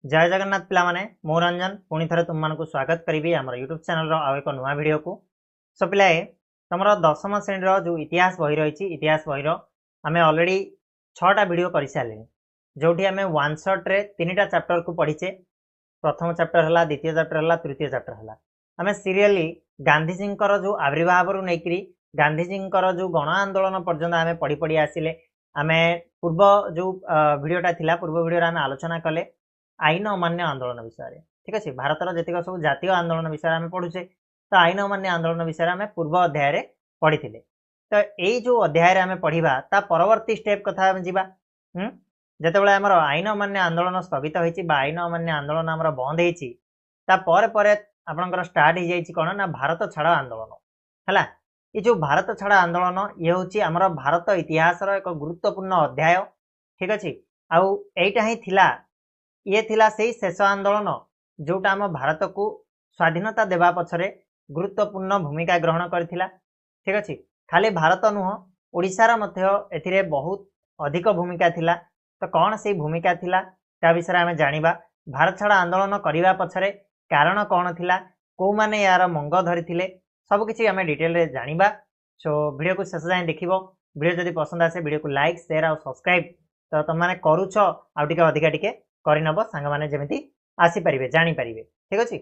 जय जगन्नाथ पिला माने मो रंजन पुणी थे तुम मानक स्वागत करी आम यूट्यूब चैनल एक नुआ वीडियो को। सो पिलाए तुम दशम श्रेणी जो इतिहास बही रही इतिहास बही आम अलरेडी 6टा वीडियो कर सारे जो आम वन शॉट रे 3टा चैप्टर को पढ़ीचे। प्रथम चैप्टर है, द्वितीय चैप्टर है, तृतीय चैप्टर है। आम सीरियली गांधीजी जो आविर्भाव रू नहीं गांधीजी जो गण आंदोलन पर्यंत आम पढ़ी पढ़ी आसिले। आम पूर्व जो वीडियोटा थिला पूर्व वीडियो आम आलोचना कले आईन अमान्य आंदोलन विषय। ठीक अच्छे, भारतर जीतक सब जातीय आंदोलन विषय आम पढ़ुचे तो आईन अमान्य आंदोलन विषय आम पूर्व अध्याय पढ़ी तो यही जो अध्याय आम पढ़ा ता परवर्ती स्टेप कथा जावा। जितेबाला आमर आईन अमान्य आंदोलन स्थगित होती आईन अमान्य आंदोलन आमर बंद होपर आपणकर स्टार्ट हो जाए कौन ना भारत छाड़ आंदोलन है। ये जो भारत छाड़ आंदोलन ये हूँ आमर भारत इतिहास एक गुरुत्वपूर्ण अध्याय। ठीक अच्छे, आईटा ही थिला ये थिला से शेष आंदोलन जोटा आम भारत को स्वाधीनता देवा पछरे गुरुत्वपूर्ण भूमिका ग्रहण करथिला। ठीक अच्छे, खाली भारत नुह ओडिशार मध्य एथिरे बहुत अधिक भूमिका थिला। तो कौन से भूमिका थिला ता विषय आम जानिबा। भारत छाड़ आंदोलन करने पछरे कारण कौन थिला, को माने यार मंग धरिथिले, सबकिछि आम डिटेल रे जानिबा। सो वीडियो को शेष जाए देखिबो। वीडियो जदि पसंद आसे वीडियो को लाइक शेयर और सब्सक्राइब तो तुम मैंने करुछ आ अधिका टिके करनब सांग मैंने जमी आसीपारे जानीपारे। ठीक अच्छे,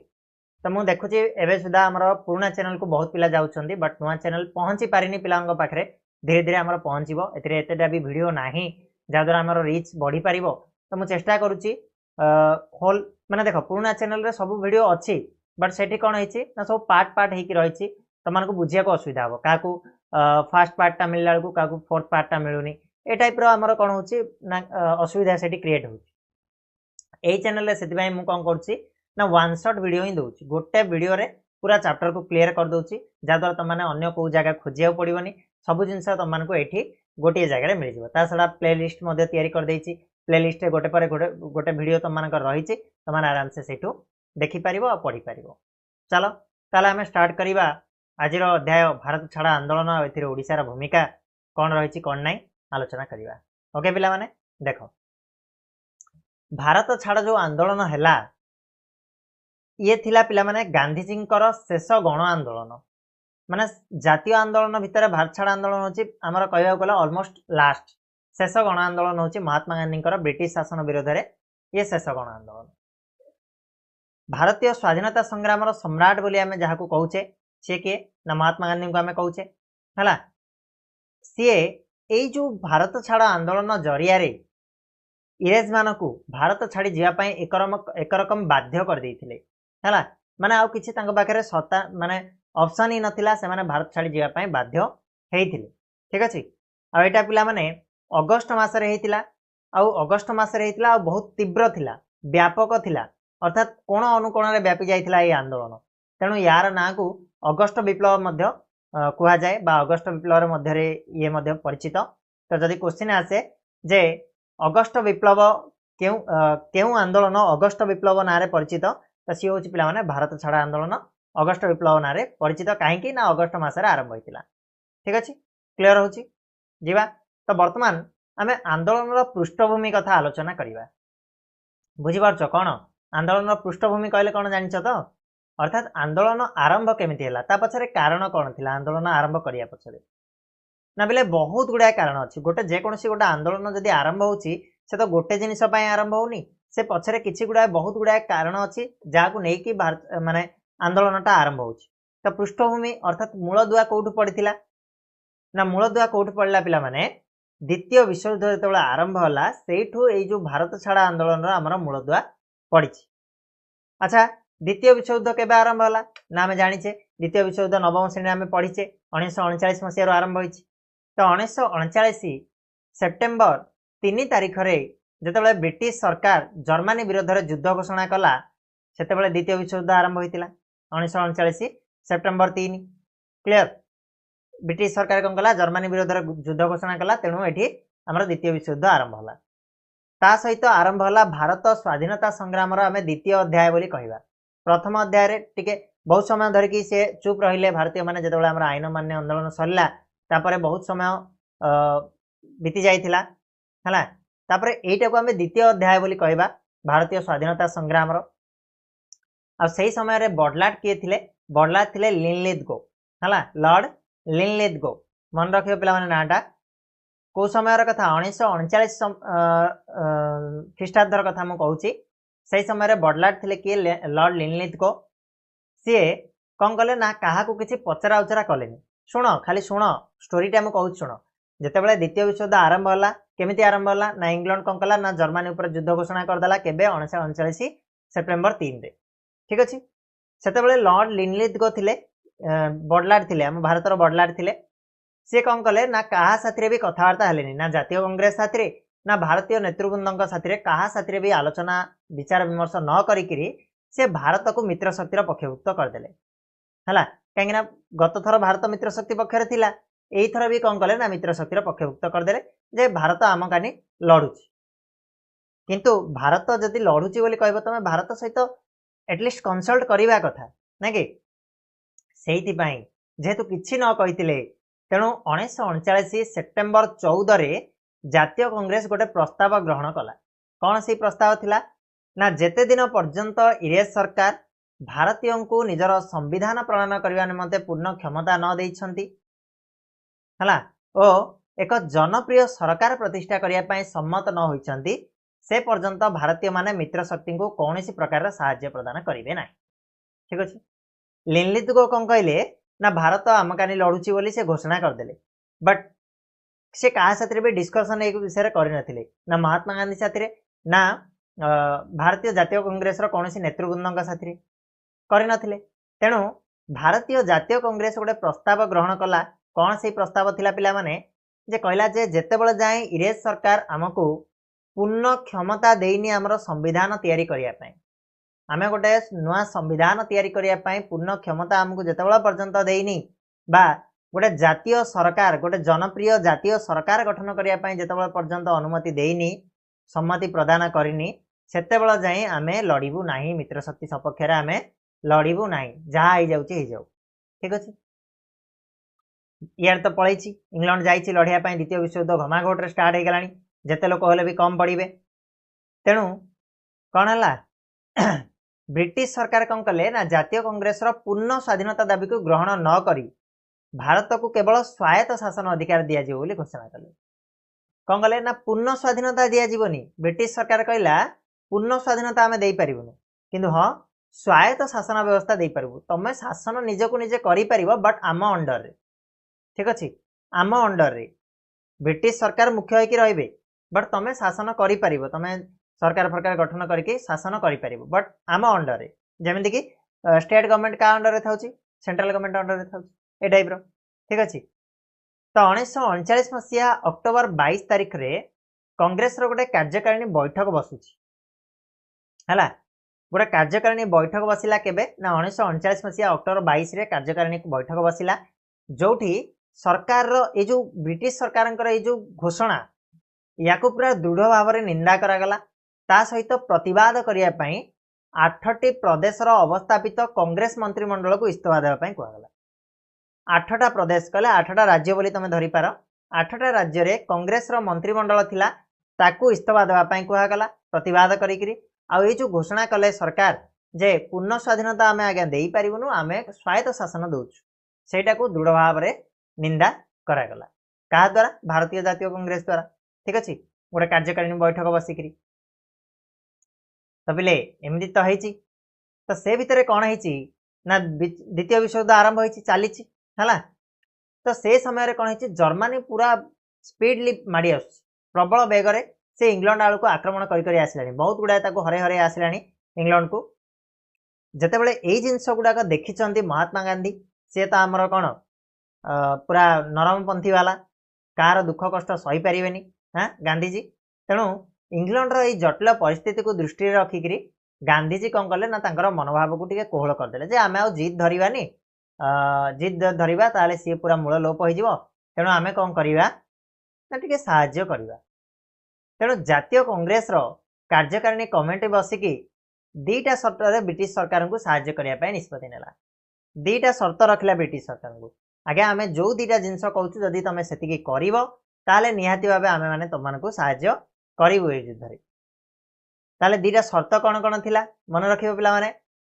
तो मुझे देखुची एवं सुधा आम पुराना चैनल को बहुत पिला जाउछंदी बट नुआ चैनल पहुँची पारिनी पिला पाखे धीरे धीरे आम पहुँचो। एतेटा भी वीडियो नाही जहाँद्वारा आम रीच बढ़ी पार। तो मुझे चेष्टा करुच्ची होल माने देख पुराना चैनल रे सब वीडियो अच्छी बट सेठी कौन होती ना सब पार्ट पार्ट होकर रही तुमको बुझा असुविधा हम क्या फास्ट पार्टा मिलला बेलू क्या फोर्थ पार्टा मिलूनी ए टाइप आमर कौन हो असुविधा से क्रिएट हो। यही चैनल से मुझे कौन करा वन शॉट वीडियो ही दूसरी गोटे वीडियो रे पूरा चैप्टर को क्लीयर कर दूसरी जहाँद्वारा तुमने अन्य कौ जगह खोजा पड़ोनी सब जिन तुमको ये गोटे जगह मिल जाए। छड़ा प्लेलिस्ट कर प्लेलिस्ट गोटे पर गोटे वीडियो तुम रही तुमने आराम से सैठू देखिपार और पढ़ी पार। चलो ताला आम स्टार्ट करवा आज अध्याय भारत छाड़ आंदोलन ओडिशार भूमिका कौन रही कौन ना आलोचना करवा। ओके पिला माने देख भारत छाड़ जो आंदोलन है ये थिला पिला माने गांधीजी शेष गण आंदोलन माने जातीय आंदोलन भितर भारत छाड़ आंदोलन होची आमर कहवा गला ऑलमोस्ट लास्ट शेष गण आंदोलन होची महात्मा गांधी ब्रिटिश शासन विरोध में ये शेष गण आंदोलन। भारतीय स्वाधीनता संग्राम सम्राट बोली आम जहाँ को कहूचे सी किए ना महात्मा गांधी को आम कहूचे है। सी ये जो भारत छाड़ आंदोलन जरिया इंग्रेज मान को भारत छाड़ी जावाई एक रकम बाध्य कर देते है माने आउ किछि तांको पाखरे सत्ता माने ऑप्शन ही नथिला से माने भारत छाड़ी जावाई बाध्य हेइथिले। ठीक अच्छे, आईटा पिला माने अगस्ट मासरे हेइतिला अगस्ट मासरे हेइतिला आ बहुत तीव्र थिला व्यापक थिला अर्थात कोण अनुकोण रे व्यापी जाइथिला ये आंदोलन। तेणु यार ना को अगस्ट विप्लव मध्य कुहा जाए बा अगस्ट विप्लव मध्य ये मध्य परिचित। तो जदि क्वेश्चन आसे जे अगस्ट विप्लव क्यों आंदोलन अगस्ट विप्लव ना परिचित तो सी हूँ पिला माने भारत छाड़ आंदोलन अगस्ट विप्लव ना परिचित कहीं ना अगस्ट मसरे आरंभ होता। ठीक अच्छे, क्लीयर हो जीवा। तो बर्तमान आम आंदोलन पृष्ठभूमि कथा आलोचना करवा। बुझीपार कौन आंदोलन पृष्ठभूमि कहले कौन जान तो अर्थात आंदोलन आरंभ केमिति हैला ता पछरे कारण कौन थिला आंदोलन आरंभ करिया पछरे ना बेले बहुत गुड़ाए कारण अच्छी। गोटे जेकोसी गोटे आंदोलन जदि आरंभ होची से तो गोटे जिनिस आरंभ होनी से पछरे किछि गुड़ाए बहुत गुड़ाए कारण अच्छी जहाँ को लेकिन भारत माने आंदोलनटा आरंभ होची। तो पृष्ठभूमि अर्थात मूलदुआ कौटू पड़ता ना मूलदुआ कौटू पड़ला पिला माने द्वितीय विश्वयुद्ध जो आरंभ होला सेठू ये जो भारत छाड़ आंदोलन आमर मूलदुआ पड़ी। अच्छा, द्वितीय विश्वयुद्ध केबे आरंभ होला ना आम जानीचे द्वितीय विश्वयुद्ध नवम श्रेणी आम पढ़ीचे 1939 मसीह आरंभ होइछि। तो 1939 सेप्टेम्बर 3 तारिख जिते ब्रिटिश सरकार जर्मनी विरोध में युद्ध घोषणा कला से द्वितीय विश्वयुद्ध आरंभ होता 1939 सेप्टेम्बर 3। क्लियर, ब्रिटिश सरकार कौन कला जर्मनी विरोध में युद्ध घोषणा कला तेणु ये आम द्वितीय विश्वयुद्ध आरंभ होला। ता सहित आरंभ होला भारत स्वाधीनता संग्राम आम द्वितीय अध्याय बोली कहवा। प्रथम अध्याय रे टिके बहुत समय धरिकी से चुप रहिले भारतीय माने जेतेबेले आमर आईन मान्य आंदोलन सरला तापरे बहुत समय बीती जाइथिला हला तापरे एटा को आम द्वितीय अध्याय बोली कहवा भारतीय स्वाधीनता संग्राम आ सही समय बडलाट किए थिले बडलाट थिले लिनलिथगो हला लॉर्ड लिनलिथगो मन रखियो पिला माने नाटा को समय कथा 1939 ख्रीष्टाब्दर कथा मु कहूची सही समय बडलाट थिले किए लॉर्ड लिनलिथगो सी कौन कले ना क्या किसी पचरा उचरा कले शुण खाली शुण स्टोरीटा मुझे कहूँ शुण जितेबाला द्वितीय विश्वयुद्ध आरंभ है केमी आरंभ है ना इंग्लैंड कौन कला ना जर्मनी उपर युद्ध घोषणा करदेला केबे 1939 सेप्टेम्बर 3 रे ठीक अच्छे से लॉर्ड लिनलिथगो थिले बडलाट थिले आम भारतर बडलाट थिले सी कौन कले ना क्या साथी भी कथबार्ता हेलेनी ना जातीय कांग्रेस साथी ना भारतीय नेतृवृंद साथी क्या साथी भी आलोचना विचार विमर्श न करी से भारत को मित्र शक्तिर पक्षभुक्त करदे है कहीं गत थर भारत मित्र शक्ति पक्षर थिला एई थर भी कौन कले ना मित्र शक्तिर पक्षभुक्त करदे जे भारत आम कानी लड़ुची किंतु भारत जदि लड़ुची बोली कहबो तमे भारत सहित एटलिस्ट कंसल्ट करवा कथा ना कि जेहेतु किछि न कहिथिले तेणु 1939 सेप्टेम्बर 14 रे जातीय कांग्रेस गोटे प्रस्ताव ग्रहण कला कौन सी प्रस्ताव थिला ना जेते दिन पर्यंत इंग्रेज सरकार भारतीय को निजर संविधान प्रणयन करने निमंते पूर्ण क्षमता न देइछंती हला ओ एक जनप्रिय सरकार प्रतिष्ठा करने सम्मत न होइछंती से पर्यंत भारतीय माने मित्र शक्ति को कौन सी प्रकार साहाय्य प्रदान करेंगे ना ठीक अच्छे लिनलिथगो कौन कहले ना भारत आमकानी लड़ुची बोली से घोषणा करदे बट से क्या साथी भी डिस्कसन एक विषय करनथिले ना महात्मा गांधी साथी ना भारतीय जातीय कांग्रेस कौन सी नेतृवृंद साथी करनथिले तेणु भारतीय जातीय कांग्रेस गोटे प्रस्ताव ग्रहण कला कौन से प्रस्ताव थिला पिला माने जे कहला जे जेतेबेले जाए इंग्रेज सरकार आमको पूर्ण क्षमता देइनी हमर संविधान तैयारी करिया पई आमे गोटे नुआ संविधान तैयारी करिया पई पूर्ण क्षमता हमको जेतेबेले पर्यंत देइनी बा गोटे जातीय सरकार गोटे जनप्रिय जातीय सरकार गठन करिया पई जेतेबेले पर्यंत अनुमति देइनी सम्मति प्रदान करिनी सेतेबेले जाए आमे लड़िबू नाही मित्र शक्ति सपक्ष रे आमे लड़िबू नाही जहाँ हो जाऊ ठीक अच्छे यार तो पलैची इंग्लैंड जाइए लड़िया द्वितीय विश्वयुद्ध घमाघोटे स्टार्ट हो गलानी जिते लोक हेले भी कम पड़े तेणु कौन है ब्रिटिश सरकार कौन कले ना जातीय कांग्रेस पूर्ण स्वाधीनता दाबी को ग्रहण न करी भारत को केवल स्वायत्त शासन अधिकार दिज्व बोली घोषणा कले कौन कले ना पूर्ण स्वाधीनता दिज्वनी ब्रिटिश सरकार कहला पूर्ण स्वाधीनता आम दे पारूँ किंतु हाँ स्वायत्त शासन व्यवस्था दे पारू तमें शासन निजको निजे कर बट आम अंडर रे ठीक अच्छे आम अंडर रे ब्रिटिश सरकार मुख्य होकर रे बट तमें शासन कर तमें सरकार फरकार गठन करके शासन कर बट आम अंडर रे जमीन कि स्टेट गवर्नमेंट क्या अंडर था सेंट्रल गवर्नमेंट अंडर था ए टाइप ठीक अच्छे तो 1939 मसीहा अक्टोबर 22 तारीख रे कांग्रेस गोटे कार्यकारिणी बैठक बसुची है गोटे कार्यकारिणी बैठक बसिला केबे ना 1939 मसीहा अक्टोबर 22 रे कार्यकारिणी बैठक बसिला जोठी सरकार ये जो ब्रिटिश सरकार ये जो घोषणा या पूरा दृढ़ भाव में निंदा करागला ता सहित प्रतिवाद करने 8टी प्रदेशर अवस्थापित कांग्रेस मंत्रिमंडल को इस्तीफा देवाई कहगला 8टा प्रदेश कहले 8टा राज्य बोली तुम धरिपार 8टा राज्य रे कांग्रेस मंत्रिमंडल थिला ताकू इस्तीफा देवाई कहगला प्रतिवाद करी आ ये जो घोषणा कले सरकार जे पूर्ण स्वाधीनता आम आज्ञा दे पारूँ आम स्वायत्त शासन दौचु सेटा को दृढ़ भाव में निंदा करागला क्या द्वारा भारतीय जातीय कांग्रेस द्वारा ठीक अच्छे गोटे कार्यकारिणी बैठक बसिकी तो पिले एमती तो है तो से भितर कौन है ना द्वितीय विश्वयुद्ध आरंभ हो चली है तो से समय कौन है जर्मनी पूरा स्पीडली माड़ी आस प्रबल बेगर से इंग्लैंड आड़ को आक्रमण कर आसला बहुत गुड़ाए हरे हरे आसला इंग्लैंड को जितेबाला यही जिनस गुड़ाक देखी महात्मा गांधी सी तो आमर कौन पूरा नरमपंथी वाला कार दुख कष्ट सही पारे हाँ गांधीजी तेणु इंग्लैंड रो जटिल परिस्थिति को दृष्टि रखिक गांधीजी कौन कले ना मनोभाव को कोहल करदे जे आम जिद धरवानी जिद धरवा ताले सी पूरा मूल लोप हो तेणु आम कौन करवा ना टे साहाय्य करवा तेणु जातीय कांग्रेस रो कार्यकारिणी कमिटी बसिकी 2टा शर्त ब्रिटिश सरकार को साहाय्य करने निष्पत्ति नेला 2टा शर्त रखला ब्रिटिश सरकार को आगे आम जो 2टा जिनस कहूँ जदि तुम से कर निहाती भाव आम मैंने तुमको साहाय्य करूँ ये युद्ध ताले दीटा शर्त कौन कौन थिला मन रखिबो पिला माने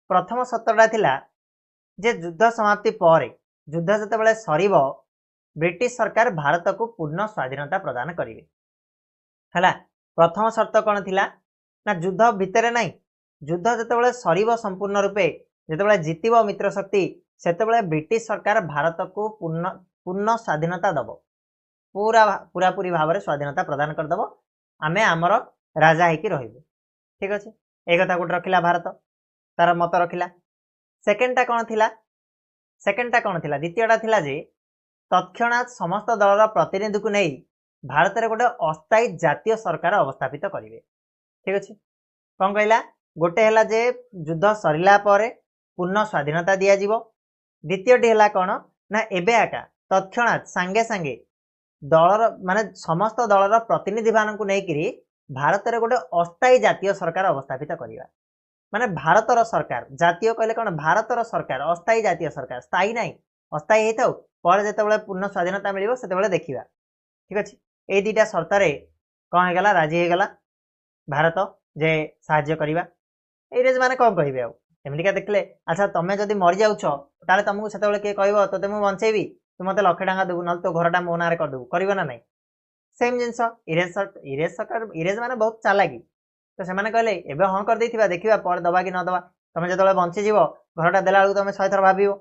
प्रथम शर्तटा थिला जे युद्ध समाप्ति पर युद्ध जतेबेले सरीबो ब्रिटिश सरकार भारत को पूर्ण स्वाधीनता प्रदान करिवे हला प्रथम शर्त कौन थिला ना युद्ध भितरे नहीं युद्ध जतेबेले सरीबो संपूर्ण रूपे जतेबेले जितिबो मित्र शक्ति सेतेबेले ब्रिटिश सरकार भारत को पूर्ण स्वाधीनता दबो पूरा पूरा पूरी भाव में स्वाधीनता प्रदान कर दबो आमे आमर राजा हेकी रहिबो ठीक अछि ए कथा गोटे रखिला भारत तार मत रखिला सेकेंडटा कौन थिला सेकेंडटा कौन थिला द्वितीयटा थिला जे तत्क्षणात समस्त दलर प्रतिनिधि को नहीं भारत रे गोटे अस्थायी जातीय सरकार अवस्थापित करिवे ठीक अछि कौन कहला गोटे हला जे युद्ध सरिला परे पूर्ण स्वाधीनता दिया जिवो द्वितीयटी हला कौन ना एबे आका तत्क्षणात सांगे सांगे दलर माने समस्त दलर प्रतिनिधि मानकु नै करी भारत रे गोटे अस्थायी जातीय सरकार अवस्थापित करिवा माने भारतर सरकार जातीय कहले कौन भारतर सरकार अस्थायी जातीय सरकार स्थायी नहीं अस्थायी हेताउ पर जेतेबेले पूर्ण स्वाधीनता मिलिबो सेतेबेले देखिबा ठीक अछि ए दुटा शर्त रे कौन हेगला राजी हेगला भारत जे साहाय्य करिबा एरेज माने कौन कहिबे आ एमनिका देखले अच्छा तमे जदी मरि जाउछो ताले तुमको सेतेबेले के कहबो तो तुम बंचेबी तू मते लाख टका देबू न तो घरटा मो नारे कर देबू करबो ना नहीं सेम जिंस इरेज माने बहुत चालाकी तो से माने कहले एबे हां कर देथिबा देखिबा पर दबा कि न दबा तमे जतबेले बंची जीवो घरटा देला बेलू तमे 100 थर भाबिबो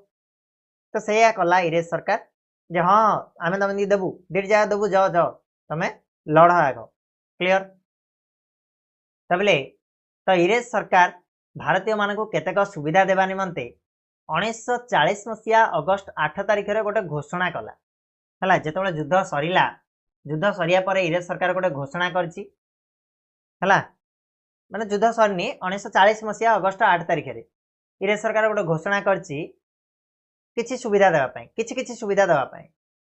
तो सेया कला इरेज सरकार जे हां आमे तमे देबू डेढ़ जा देबू जाओ जाओ तमे लड़ आगो क्लियर तबले तो इरेज सरकार भारतीय मानक केतेक सुविधा देवा निमंते 1940 मसीहा अगस्त 8 तारिख रे गोटे घोषणा कला हला जेतेबेले युद्ध सरिला युद्ध सरिया पर इरेज सरकार गोटे घोषणा करछि हला माने युद्ध सरनी 1940 मसीहा अगस्त 8 तारिख रे इरेज सरकार गोटे घोषणा करछि किछि सुविधा देवा पई किछि सुविधा देवा पई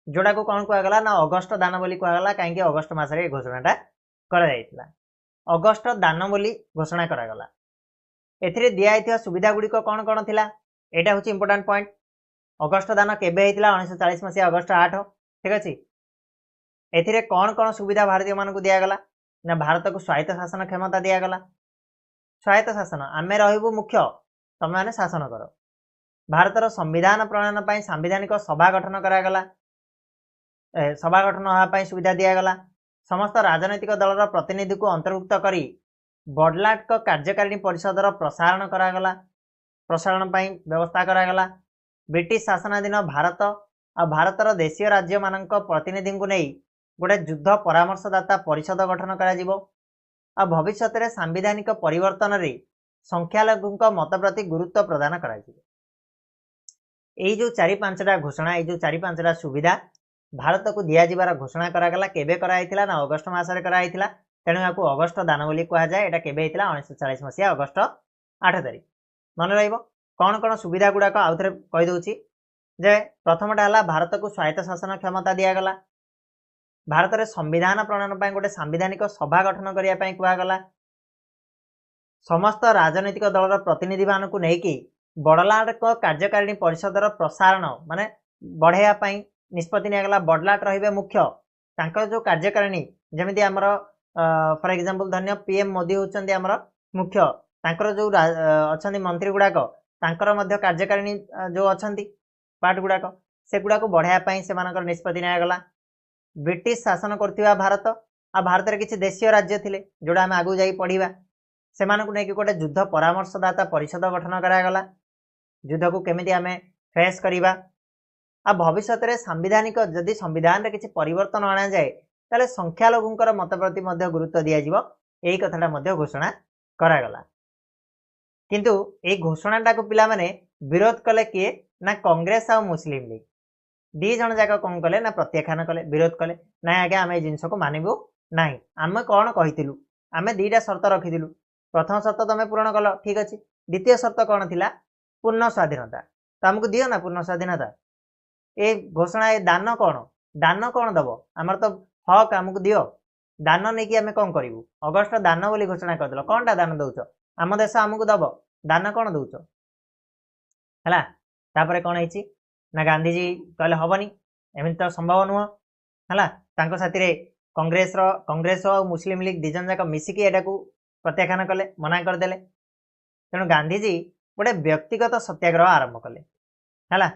जोडा को कोन को गला ना अगस्त दान बोली को गला काहे कि अगस्त मास रे घोषणाटा करा जायतिला अगस्त दान बोली घोषणा करा गला एथिरे दिया आइथिया सुविधा गुडी को कोन कोन थिला एटा होची इंपोर्टेंट पॉइंट अगस्त दान केबे हेतिला 1940 मसीहा अगस्त 8 ठीक अछि एथिरे कोन कोन सुविधा भारतीय मानकु दिया गला ना भारत को स्वायत्त शासन क्षमता दिया गला स्वायत्त शासन आमे रहिबु मुख्य तमे माने शासन करो भारतर संविधान प्रणयन पई संवैधानिक सभा गठन करा गला सभा गठन होआ पई सुविधा दिया गला समस्त राजनैतिक दलर प्रतिनिधि को अंतर्भुक्त करी बडलाट कार्यकारिणी परिषदर प्रसारण करा गला प्रसारण पई व्यवस्था करा गला ब्रिटिश शासनाधीन भारत आ भारतर देशीय राज्य मानक प्रतिनिधि को नहीं गोटे युद्ध परामर्शदाता परिषद गठन करा जिवो आ भविष्य रे संवैधानिक परिवर्तन रे संख्यालघुक मत प्रति गुरुत्व प्रदान करा जिवो एई जो 4-5टा घोषणा एई जो 4-5टा सुविधा भारत को दिया जिबार घोषणा करा गला केबे करा आइथिला ना अगस्त मास रे करा आइथिला तेणु याकू अगस्त दान बोली कहा जाए एटा केबे हेतिला 1940 मसीहा अगस्त 8 तारिख मन रहइबो कोन कोन सुविधा गुडा को आउथरे कहि दोछि जे प्रथमटा हला भारत को स्वायत्त शासन क्षमता दिया गला भारत रे संविधान प्रणयन पई गोटे संवैधानिक सभा गठन करिया पई कुआ गला समस्त राजनैतिक दलर प्रतिनिधि मानकु नै कि बडलाट को कार्यकारिणी परिषदर प्रसारण माने बढ़ाया पई निष्पत्ति निया गला बडलाट रहिबे मुख्य तांकर जो कार्यकारिणी जेमिति हमर फॉर एग्जांपल धन्य पीएम मोदी होचंदी हमर मुख्य तांकर जो अछंदी मंत्री गुडा को तांकर मध्य कार्यकारिणी जो अछंदी पार्ट गुडा को से गुडा को बढ़ाया पई से मानकर निष्पत्ति निया गला ब्रिटिश शासन करथिबा भारत आ भारत रे किछि देशीय राज्य थिले जोडा हम आगु जाई पढिबा से मानकु नै कि कोटे युद्ध परामर्शदाता परिषद गठन करा गला युद्ध को केमिति हमें फेस करिबा आ भविष्य रे संवैधानिक जदि संविधान रे किछि परिवर्तन आना जाए ताले संख्यालघुंकर मत प्रति मध्य गुरुत्व दिया जिवो एई कथाटा मध्य घोषणा करा गला किंतु ए घोषणाटा को पिला माने विरोध कले किए ना कांग्रेस आ मुस्लिम लीग दी जन जाक कोन कले ना प्रत्याख्यान कले विरोध कले ना आगे आमे जिंस को मानिबो नाही आमे कोन कहितिलु आमे दीटा शर्त रखिदिलु प्रथम शर्त तमे पूर्ण कलो ठीक अछि द्वितीय शर्त कोन थिला पूर्ण स्वाधीनता त हमकु दियो ना पूर्ण स्वाधीनता ए घोषणा ए दान कोन दबो हमर तो हक हमकु दियो दान नै कि आमे कोन करिवु अगस्त दान बोली घोषणा कर दलो कोनटा दान दउचो हम देश हमकु दबो दान कोन दउचो हला तापरे कोन हैछि ना गांधी जी कहले हबनी एमिन तो संभव नुह हला तांको साथी रे कांग्रेस और मुस्लिम लीग दिजन जाक मिसिकी एटा को प्रत्याख्यान कले मना करदे तेणु गांधीजी गोटे व्यक्तिगत सत्याग्रह आरंभ कले है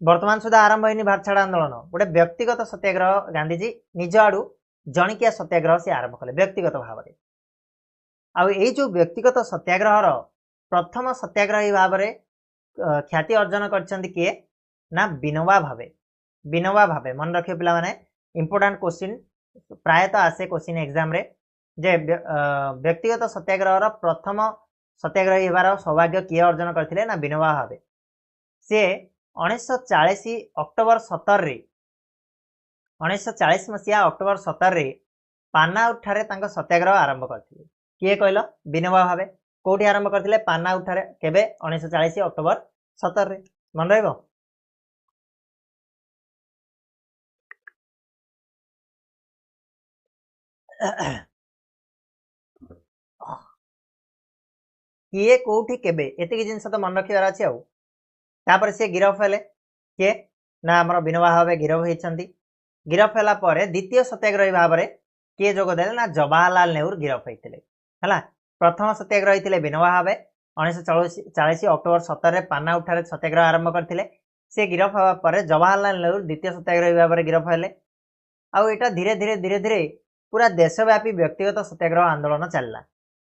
वर्तमान सुधा आरंभ होनी भारत छाड़ आंदोलन गोटे व्यक्तिगत सत्याग्रह गांधीजी निज आड़ू जणिकिया सत्याग्रह से आरंभ कले व्यक्तिगत भाव में आई जो व्यक्तिगत सत्याग्रह प्रथम सत्याग्रही भाव में ख्याति अर्जन करछंती किए ना विनोबा भावे मन रखिए पिला माने इंपोर्टेंट क्वेश्चन प्रायतः आसे क्वेश्चन एग्जाम रे जे व्यक्तिगत सत्याग्रह प्रथम सत्याग्रही हेबार सौभाग्य किए अर्जन करथिले ना विनोबा भावे से 1940 अक्टोबर 17 रे 1940 मसीहा अक्टोबर 17 रे पानाउट ठारे तांको सत्याग्रह आरंभ करथिले किए कहलो विनोबा भावे कोठी आरंभ करथिले पानाउट ठारे केबे 1940 अक्टोबर 17 रे मन रहइबो किए कोठी केबे एतिक जिनस तो मन रखिबार अछि आ तापर से गिरफ हेले किए ना हमर विनोबा भावे गिरफ होइछंती गिरफ होला परे द्वितीय सत्याग्रही भाव में किए जोग देले ना जवाहरलाल नेहरू गिरफ होइतिले हला प्रथम सत्याग्रही थिले विनोबा भावे 1940 अक्टोबर 17 रे पाना उठारे सत्याग्रह आरंभ करथिले से गिरफ हवा परे जवाहरलाल नेहरू द्वितीय सत्याग्रही भाव में गिरफ हेले आ एटा धीरे धीरे पूरा देशव्यापी व्यक्तिगत सत्याग्रह आंदोलन चलला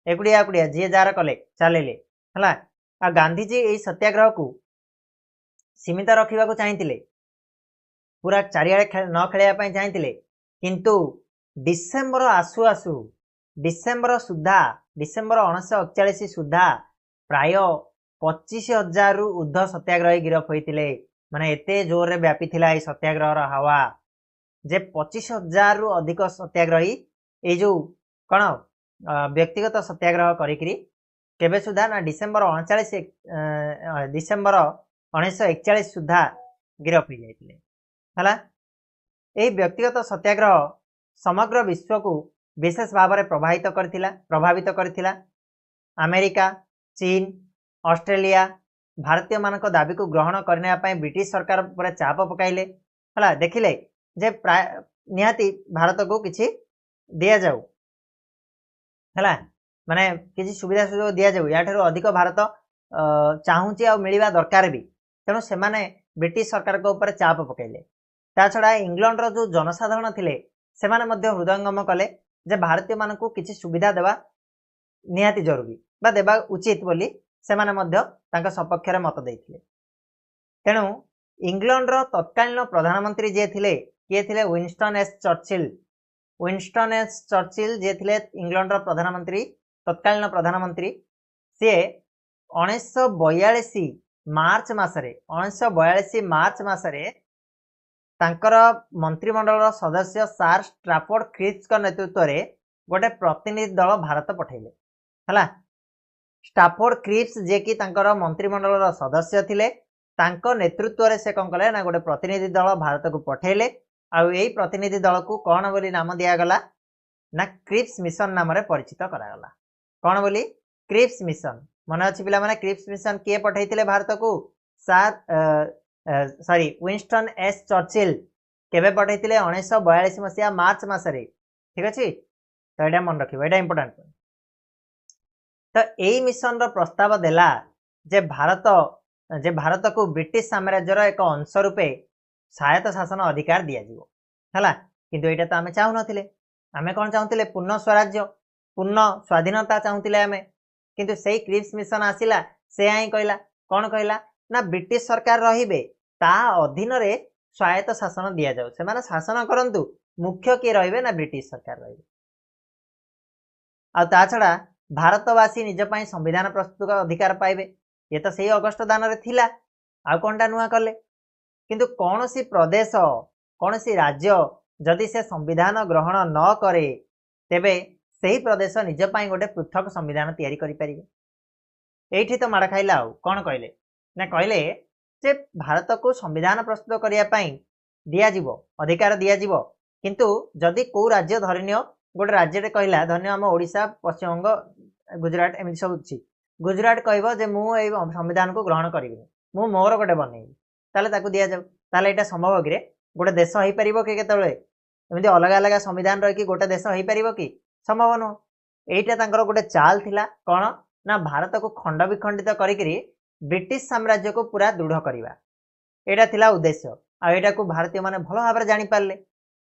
एकुड़िया जी जार कले चलिए है आ गांधीजी यही सत्याग्रह को सीमित रखा चाहिए पूरा चारिआडे न खेलवाई चाहिए किंतु डिसेम्बर आसु आसु डिसेम्बर सुधा डिसेम्बर 1941 सुधा प्राय 25,000 रु ऊर्ध्व सत्याग्रही गिरफ होते माने एते जोर व्यापी थिला ये सत्याग्रह हवा जे 25,000 रु अधिक सत्याग्रही ये जो कौन व्यक्तिगत सत्याग्रह करिकरी केबे सुधा ना डिसेम्बर 1941 सुधा गिरफ हो जाइतिले हला एही व्यक्तिगत सत्याग्रह समग्र विश्व को विशेष भाव में प्रभावित करथिला अमेरिका चीन ऑस्ट्रेलिया भारतीय मानक दाबी को ग्रहण करने ब्रिटिश सरकार पर चाप पकाइले हला देखिले जे प्राय निहाती भारत को किछि दिया जाऊ है माने किसी सुविधा सुजोग दि जाऊ या अधिक भारत चाहूँगी आ मिलवा दरकार भी तेणु से ब्रिटिश सरकार को ऊपर चाप पकेले ता छड़ा इंग्लैंड रो जो जनसाधारण थिले से हृदयंगम कले जे भारतीय मान को किसी सुविधा देवा निहाती जरूरी बा देवा उचित बोली से सपक्ष मत देते तेणु इंग्लैंड रो तत्कालीन प्रधानमंत्री जे थिले किए थिले विंस्टन एस चर्चिल जे थिले इंग्लैंड रो प्रधानमंत्री तत्कालीन प्रधानमंत्री सी 1942 मार्च मासरे तांकर मंत्रिमंडल सदस्य सार स्ट्राफोर्ड क्रिप्स नेतृत्व में गोटे प्रतिनिधि दल भारत पठेले हला स्ट्राफोर्ड क्रिप्स जे कि तांकर मंत्रिमंडल सदस्य थिले तांको नेतृत्व में से कौन कले ना गोटे प्रतिनिधि दल भारत को पठेले आ यही प्रतिनिधि दल को कौन बोली नाम दिगला ना क्रिप्स मिशन नाम परिचित करागला कौन बोली क्रिप्स मिशन मन अच्छी पिला माने क्रिप्स मिशन किए पठेइतिले भारत को सॉरी विंस्टन एस चर्चिल केबे पठेइतिले 1942 मसीहा मार्च मासरे ठीक अछि तो एटा मन रखिबो एटा इंपोर्टेंट तो एई मिशन रो प्रस्ताव देला जे भारत को ब्रिटिश साम्राज्यर एक अंश रूपे सहायत शासन अधिकार दि जाइबो हला किंतु एटा तो आमे चाहू नथिले आमे कोन चाहूतिले पूर्ण स्वराज्य पूर्ण स्वाधीनता चाहूतिले आमे किंतु सेही क्रिप्स मिशन आसिला से आई कहला कौन कहला ना ब्रिटिश सरकार रहिबे ता अधीन रे स्वायत्त शासन दिया जाऊ से माने शासन करंतु मुख्य के रहिबे ना ब्रिटिश सरकार रहिबे आ ता छड़ा भारतवासी निज पई संविधान प्रस्तुत का अधिकार पाइबे ये तो सही अगस्त दान रे थिला आ कोनटा नुआ करले किंतु कौन सी प्रदेश कौन सी राज्य जदि से संविधान ग्रहण न करे तेबे सही प्रदेश निज पई गोटे पृथक संविधान तैयारी करि परिबे एठी तो माड़ खाइला कौन कहले ना कहले जे भारत को संविधान प्रस्तुत करिया पई दिया जीवो अधिकार दिया जीवो किंतु जदि को राज्य धरिनियो गोटे राज्य रे कहला धन्य हम ओडिशा पश्चिम बंग गुजरात एमि सब अछि गुजरात कहबो जे मु ए संविधान को ग्रहण करिबे मु मोर गोटे बनेइबी ताले ताकू दिया जाऊ ताले एटा संभव कि गोटे देश हो पारिबो कि केतळे एमि अलग अलग संविधान रही गोटे देश हो पारिबो कि संभव न एटा तांकर गोटे चाल थिला कौन ना भारत को खंड विखंडित करिकरी ब्रिटिश साम्राज्य को पूरा दृढ़ करवा एटा थिला उद्देश्य आ एटा को भारतीय माने भल भाव जानि पारले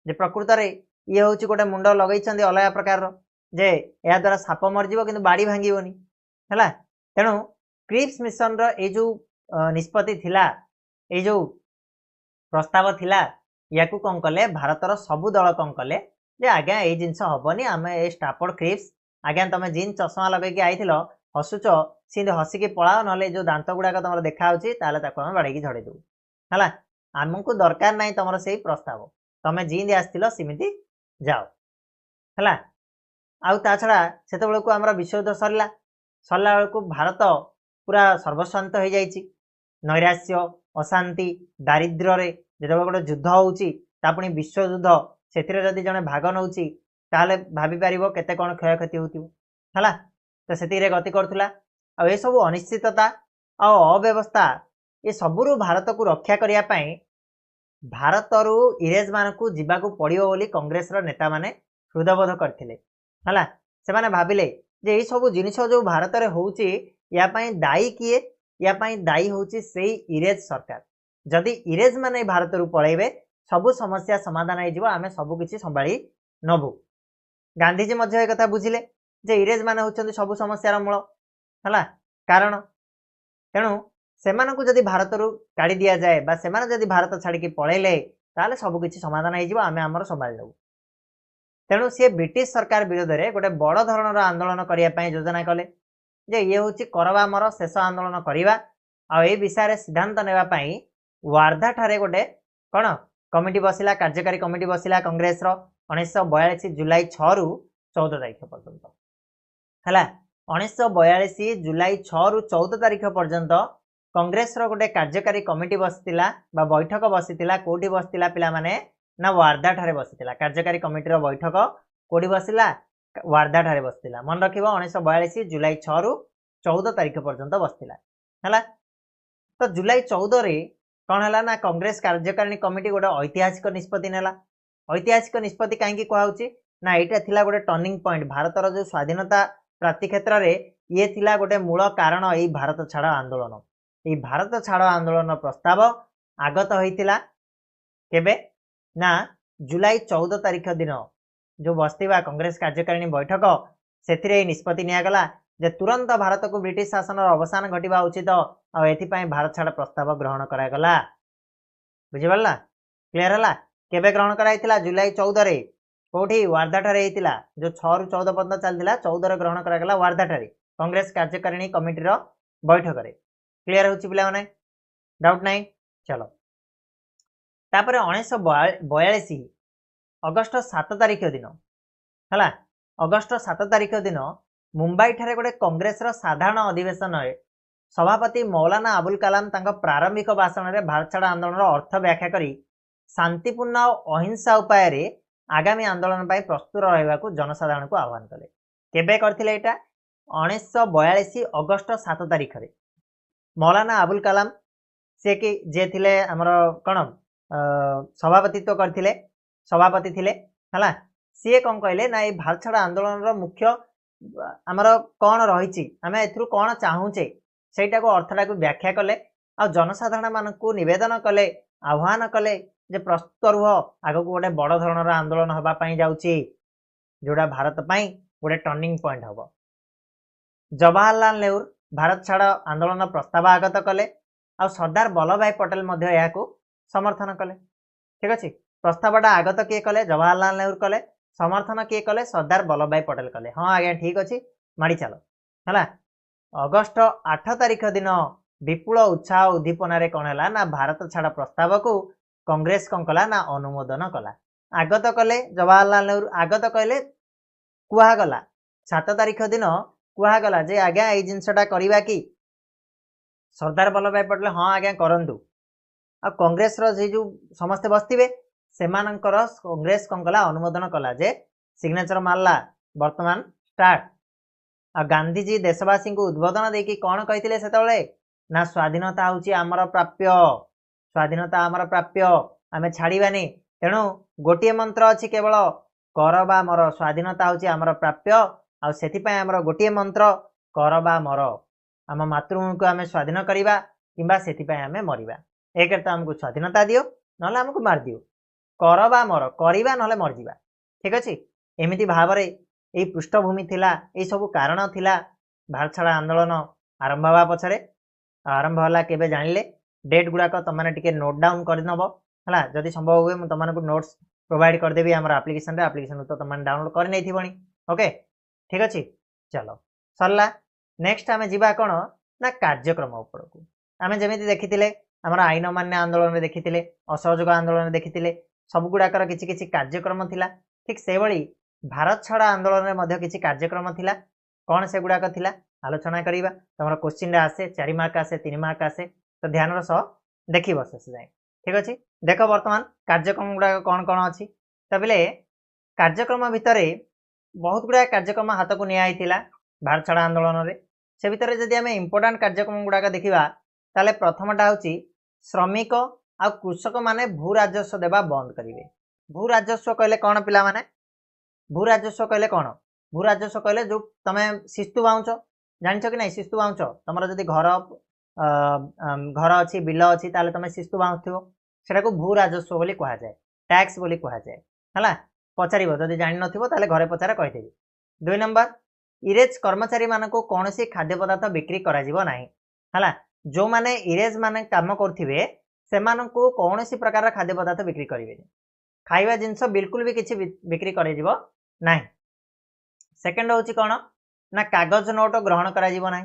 जे प्रकृत रे ये होची गोटे मुंड लगैछन्ती अलग प्रकार जे या द्वारा साप मरजिवो किंतु बाड़ी भांगिबोनी हला तेणु क्रिप्स मिशन रो ए जो निष्पत्ति थिला ए जो प्रस्ताव थिला याकू कौन कले भारतर सबु दल कौन कले जे आज्ञा ए जिनस हबनी आमे ए स्टाफोर्ड क्रिप्स आज्ञा तमे जिन चश्मा लगैकी आइथिलो हसुच सिंध हसिकी पळाओ नले जो दांत गुडाक तमर देखा होची ताले ताको हम बाडीकी झड़ी दउ हला हमकु दरकार नाही तमर सेही प्रस्ताव तमे जिंदी आस्थिलो सिमिति जाओ हला आउ ता छड़ा सेते बेलकु हमरा विश्वयुद्ध सरला सरला बेलकु भारत पूरा सर्वशांत हो जाइछि नैराश्य अशांति दारिद्र्य रे जेतेबेले गोटे युद्ध होउछि ता पुनी विश्वयुद्ध सेथिरे जदि जने भाग नउछि ताले भाबी पारिबो केते कोन क्षय क्षति होतिबो हला तो सेतिरे गति करथुला आ ए सब अनिश्चितता आ अव्यवस्था ए सबुरु भारत को रक्षा करिया पई भारतरू इरेज मानकू जीवाकू पड़िबो बोली कांग्रेस रो नेता माने हृदयबोध करथिले हला से माने भाबिले जे ए सब जिनिस जो भारत रे होउछि या पई दायी किए या पई दायी होउछि सेही इरेज सरकार जदि इरेज माने भारत रू पळेबे सबु समस्या समाधान हो जिवो आमे सबु किछि संभाळी नबु गांधीजी मध्य ए कथा बुझिले जे इरेज माने होउछन्ती सबु समस्या रो मूल हला कारण तेणु सेमानकू जदि भारत रू काढी दिया जाए बा सेमाने जदि भारत छाड़ी की पळेले ताले सबु किछि समाधान हो जिवो आमे हमर संभाळी नबु तेणु से ब्रिटिश सरकार विरोध में गोटे बड़ धरणर आंदोलन करने योजना कले जे ये हूँ करवा मर शेष आंदोलन करवा आ विषय सिद्धांत नापी वार्धा ठारे गोटे कौन कमिटी बसला कार्यकारी कमिटी बसला कांग्रेस 1942 जुलाई 6 रु 14 तारीख पर्यंत है 1942 जुलाई 6 रु 14 तारीख पर्यंत कांग्रेस गोटे कार्यकारी कमिटी बसला बैठक बसीला कोटी बसला पिला माने ना वार्धा ठारे बसीला कार्यकारी कमिटी बैठक कोडी बसला वार्धा ठारे बसला मन रखिबो 1942 जुलाई 6 रु 14 तारीख पर्यंत बसला हला तो जुलाई 14 रे कौन है ना कांग्रेस कार्यकारिणी कमिटी गोटे ऐतिहासिक निष्पत्ति नेला ऐतिहासिक निष्पत्ति कहीं कहुच्छी ना यहाँ थिला गोटे टर्निंग पॉइंट भारतर जो स्वाधीनता प्राप्ति क्षेत्र में ये थिला गोटे मूल कारण यही भारत छाड़ आंदोलन ये भारत छाड़ आंदोलन प्रस्ताव आगत होइतिला केबे ना जुलाई 14 तारीख दिन जो बसवा कांग्रेस कार्यकारिणी बैठक से निष्पत्ति निगला जे तुरंत भारत को ब्रिटिश शासन अवसान घटवा उचित और एथिपाई भारत छाड़ प्रस्ताव ग्रहण करागला बुझिपारा क्लियर है केबे ग्रहण कराइतिला जुलाई 14 रे कोठी वार्धा ठारे हेतिला जो 6 रु 14 पर्यंत चलतिला 14 रे ग्रहण करागला वार्धा ठारे कांग्रेस कार्यकारिणी कमिटी रो बैठक रे क्लियर होछि पिला माने डाउट नाही चलो तापर 1942 अगस्त 7 तारीख दिन हला अगस्त 7 तारीख दिन मुंबई ठारे गोटे कांग्रेस रो साधारण अधिवेशन में सभापति मौलाना अबुल कलाम तांको प्रारंभिक भाषण में भारत छाड़ आंदोलन अर्थ व्याख्या करी शांतिपूर्ण और अहिंसा उपाय रे आगामी आंदोलन पाई प्रस्तुत रहा जनसाधारण को आह्वान कले केबे करथिले एटा 1942 अगस्त 7 तारीख रे मौलाना अबुल कलाम से कि जे थिले हमर कोन सभापतित्व करथिले सभापति थिले हला सी कौन कहले ना ये भारत छाड़ आंदोलन रो मुख्य आमर कौन रही आम एथुरु कौन चाहूचे सेटा को अर्थटा को व्याख्या कले आ जनसाधारण मानकु निवेदन कले आह्वान कले जे प्रस्तुत रुह आगक गोटे बड़ धरणर आंदोलन हवा पाई जाउची जोड़ा भारत पाई गोटे टर्निंग पॉइंट हम जवाहरलाल नेहरू भारत छाड़ आंदोलन प्रस्ताव आगत कले आ सरदार वल्लभ भाई पटेल मध्य याकू समर्थन कले ठीक अच्छे प्रस्तावटा आगत किए कले जवाहरलाल नेहरू कले समर्थन किए कले सरदार वल्लभ भाई पटेल कले हाँ आज्ञा ठीक अच्छे माड़ी चलो है अगस्त 8 तारीख दिन विपुल उत्साह उद्दीपन कौन है ना भारत छाड़ प्रस्ताव को कांग्रेस कौन कला ना अनुमोदन कला आगत कले जवाहरलाल नेहरू आगत कहले कुहगला 7 तारीख दिन कुहगला जे आज्ञा ये जिनसटा करवा कि सरदार वल्लभ भाई पटेल हाँ आज्ञा करंतु आ कांग्रेस जो समस्ते बसथिबे सेमानंकर कांग्रेस कौन कला अनुमोदन कला जे सिग्नेचर मारला वर्तमान स्टार्ट आ गांधीजी देशवासी को उद्बोधन देकी कौन कही से ना स्वाधीनता हूँ आमर प्राप्य स्वाधीनता आमर प्राप्य आम छाड़ानी तेणु गोटे मंत्र अच्छी केवल कर बा मोर स्वाधीनता हूँ आमर प्राप्य आउ सेथिपाई हमर गोटिए मंत्र कर बा मर आम मातृभूमि को आम स्वाधीन करवा किंबा सेथिपाई आम मरिबा एक तो आमको स्वाधीनता दियो नले आमको मार दियो कर बा मर करवा नले मरजिबा ठीक अच्छे एमती भाव में पृष्ठभूमि थिला ये सब कारण थिला भारत छाड़ आंदोलन आरंभ हवा पछरे आरंभ होला केबे जानिले डेट गुड़ाक तुमने टिके नोट डाउन करनब है जदि संभव हुए मुझे तुमको नोट्स प्रोवाइड करदेवी आम आप्लिकेसन आप्लिकेसन तो तुमने डाउनलोड कर नहीं थी ओके ठीक अच्छे चलो सरला नेक्स्ट आम जा कौन ना कार्यक्रम उपरकू आम जमी देखी आम आईन मान्य आंदोलन में देखी असहयोग आंदोलन में देखी सब गुड़ाकर किसी कार्यक्रम थिला ठीक से भाई भारत छाड़ आंदोलन में किसी कार्यक्रम थिला कौन से गुड़ाक थिला आलोचना करवा तुम क्वेश्चन आसे 4 मार्क आसे 3 मार्क आसे तो ध्यान सह देख शेष जाए ठीक अच्छे देख बर्तमान कार्यक्रम गुड़ाक कौन कौन अच्छी तो बोले कार्यक्रम भितर बहुत गुड़ा कार्यक्रम हाथ को निया भारत छाड़ आंदोलन में से भितर जदि आम इम्पोर्टाट कार्यक्रम गुड़ाक देखा ताले प्रथमटा हूँ श्रमिक आ कृषक माने भू राजस्व देवा बंद करेंगे भू राजस्व कहले कौन पिला माने भू राजस्व कहले कौन भू राजस्व कहले जो तुम शिस्तु बाउंच जानिछ कि नहीं शिस्तु बाउंच तुम जदि घर घर अच्छी बिल अच्छी ताले तुम शिस्तु बाउंथो सेटा को भू राजस्व बोली कहा जाए टैक्स बोली कहा जाए है पचार जदि जान नथिबो ताले घरे पचार कहीदेवी 2 नंबर इरेज कर्मचारी मानक कौन सी खाद्य पदार्थ बिक्री करा जीवो नाही है जो माने इरेज माने काम करथिबे सेमानंकु कौन सी प्रकार खाद्य पदार्थ बिक्री करेंगे खाइबा जिनस बिल्कुल भी किसी बिक्री कर नहीं सेकेंड हूँ कौन ना कागज नोट ग्रहण करा नहीं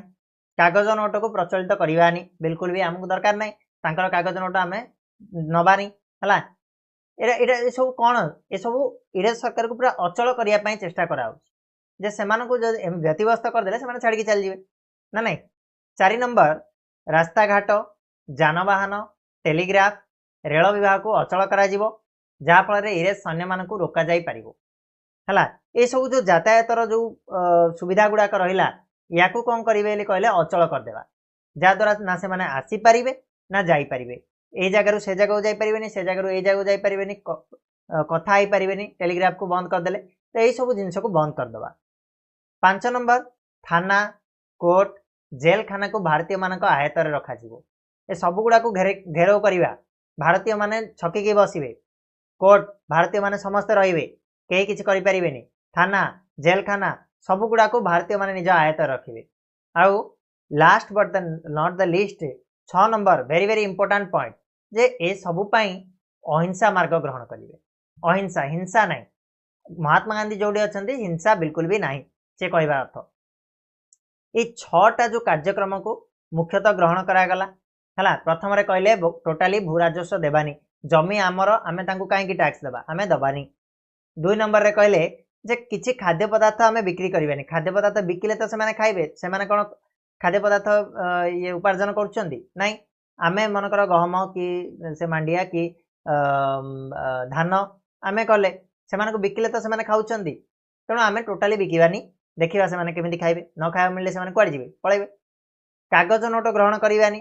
कागज नोट को प्रचलित करवानी बिल्कुल भी आमको दरकार नहीं तांकर कागज नोट आम नबानी है सब कौन ये सब इरेज सरकार को पूरा अचल करने चेष्टा कराऊे से व्यतिव्यस्त करदे से छाड़ी चल जाए ना नहीं 4 नंबर रास्ता घाट जानवाहन टेलीग्राफ रेल विभाग को अचल करा जहाँफल इरेज सैन्य मान रोक जापर है ये सब जो यातायातर जो सुविधा गुड़ाक रहा या कौन करेंगे कहले अचल करदेवा जहाद्वारा ना से मैंने आसीपारे ना जापर ये जगार से जगह जापरेनि से जगार ये जगह जापरेनि कथा हो पारे टेलीग्राफ को बंद करदे तो यही सब जिनस को बंद करदे 5 नंबर थाना कोर्ट जेल खाना को भारतीय मान आयतर रखा ये सब गुड़ा को घेराव करवा भारतीय माने छकिकी बसवे कोर्ट भारतीय माने समस्ते रे कई किसी करें थाना जेल खाना सब गुड़ा को भारतीय माने निज आयत रखिए आउ लास्ट बट नॉट द लिस्ट 6 number very very important point जे ए सबुपाई अहिंसा मार्ग ग्रहण करेंगे अहिंसा हिंसा ना महात्मा गांधी जोड़ी अच्छा हिंसा बिल्कुल भी ना से कहवा अर्थ ये 6टा जो कार्यक्रम को मुख्यतः ग्रहण करागला है प्रथम कहले टोटाली भू राजस्व देवानी जमी आमर आम कहीं टैक्स देवा आम दबानी 2 नंबर रे कहले जे किछि खाद्य पदार्थ आम बिक्री करवानी खाद्य पदार्थ बिकिले तो से खाइबे से कौन खाद्य पदार्थ ये उपार्जन कर आम मनकर गहम कि से मांडिया कि धान आम कले से बिकिले तो से खाऊँ तेणु आम टोटाली बिकवानी देखा से केमी खाइबे न खाया मिले से कौड़ जी पलैबे कागज नोट ग्रहण करवानी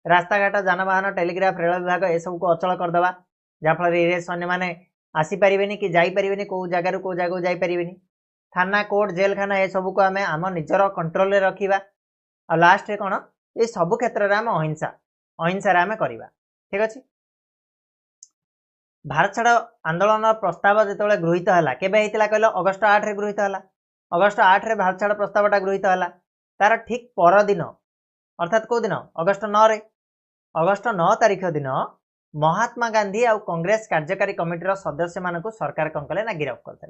रास्ता घाट जानवाहन टेलीग्राफ रेल विभाग ये सब को अचल करदे जहाँफल इरेज सैन्य मैंने आसीपारे कि जापरेनि कौ जगार कौ जगह जापरेनि थाना कोर्ट जेल खाना ये सब को आम आम निजर कंट्रोल रे रखिबा आ लास्ट रे कौन ये सब क्षेत्र में आम अहिंसा अहिंसा आम करवा ठीक अच्छे भारत छाड़ आंदोलन प्रस्ताव जो गृहीत है केवे कहल अगस्ट 8 गृहीत है अगस्ट 8 भारत छाड़ प्रस्तावटा गृहीत है तार ठीक परदिन अर्थात कौ दिन अगस्ट 9 अगस्ट 9 तारीख दिन महात्मा गांधी आउ कांग्रेस कार्यकारी कमिटीर सदस्य मानक सरकार कौन कले ना गिरफ्त करते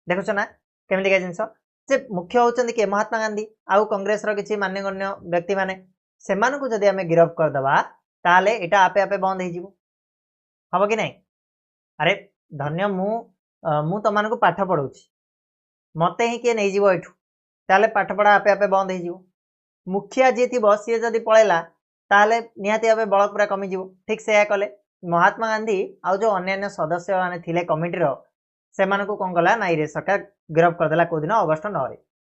देखुच ना केमिका जिनस जे मुख्य होती कि महात्मा गांधी आउ कांग्रेस किसी मान्यगण्य व्यक्ति माने सेमानकु जदि आमे गिरफ्त करदबा ताले एटा आपे आपे बंद हो हम कि नहीं अरे धन्य मु तुमको पाठ पढ़ाऊँ मत ही किए नहीं एठू ताले पाठ पढ़ा आपे आपे बंद हो मुखिया जी थी सी जदि पलैला ताले निहाती भाव बल पूरा कमिज ठीक से कले महात्मा गांधी आउ जो अन्य सदस्य मैंने थिले कमिटीर से कौन कला ना इरे सरकार गिरफ्त करदेला कौ दिन अगस्ट 9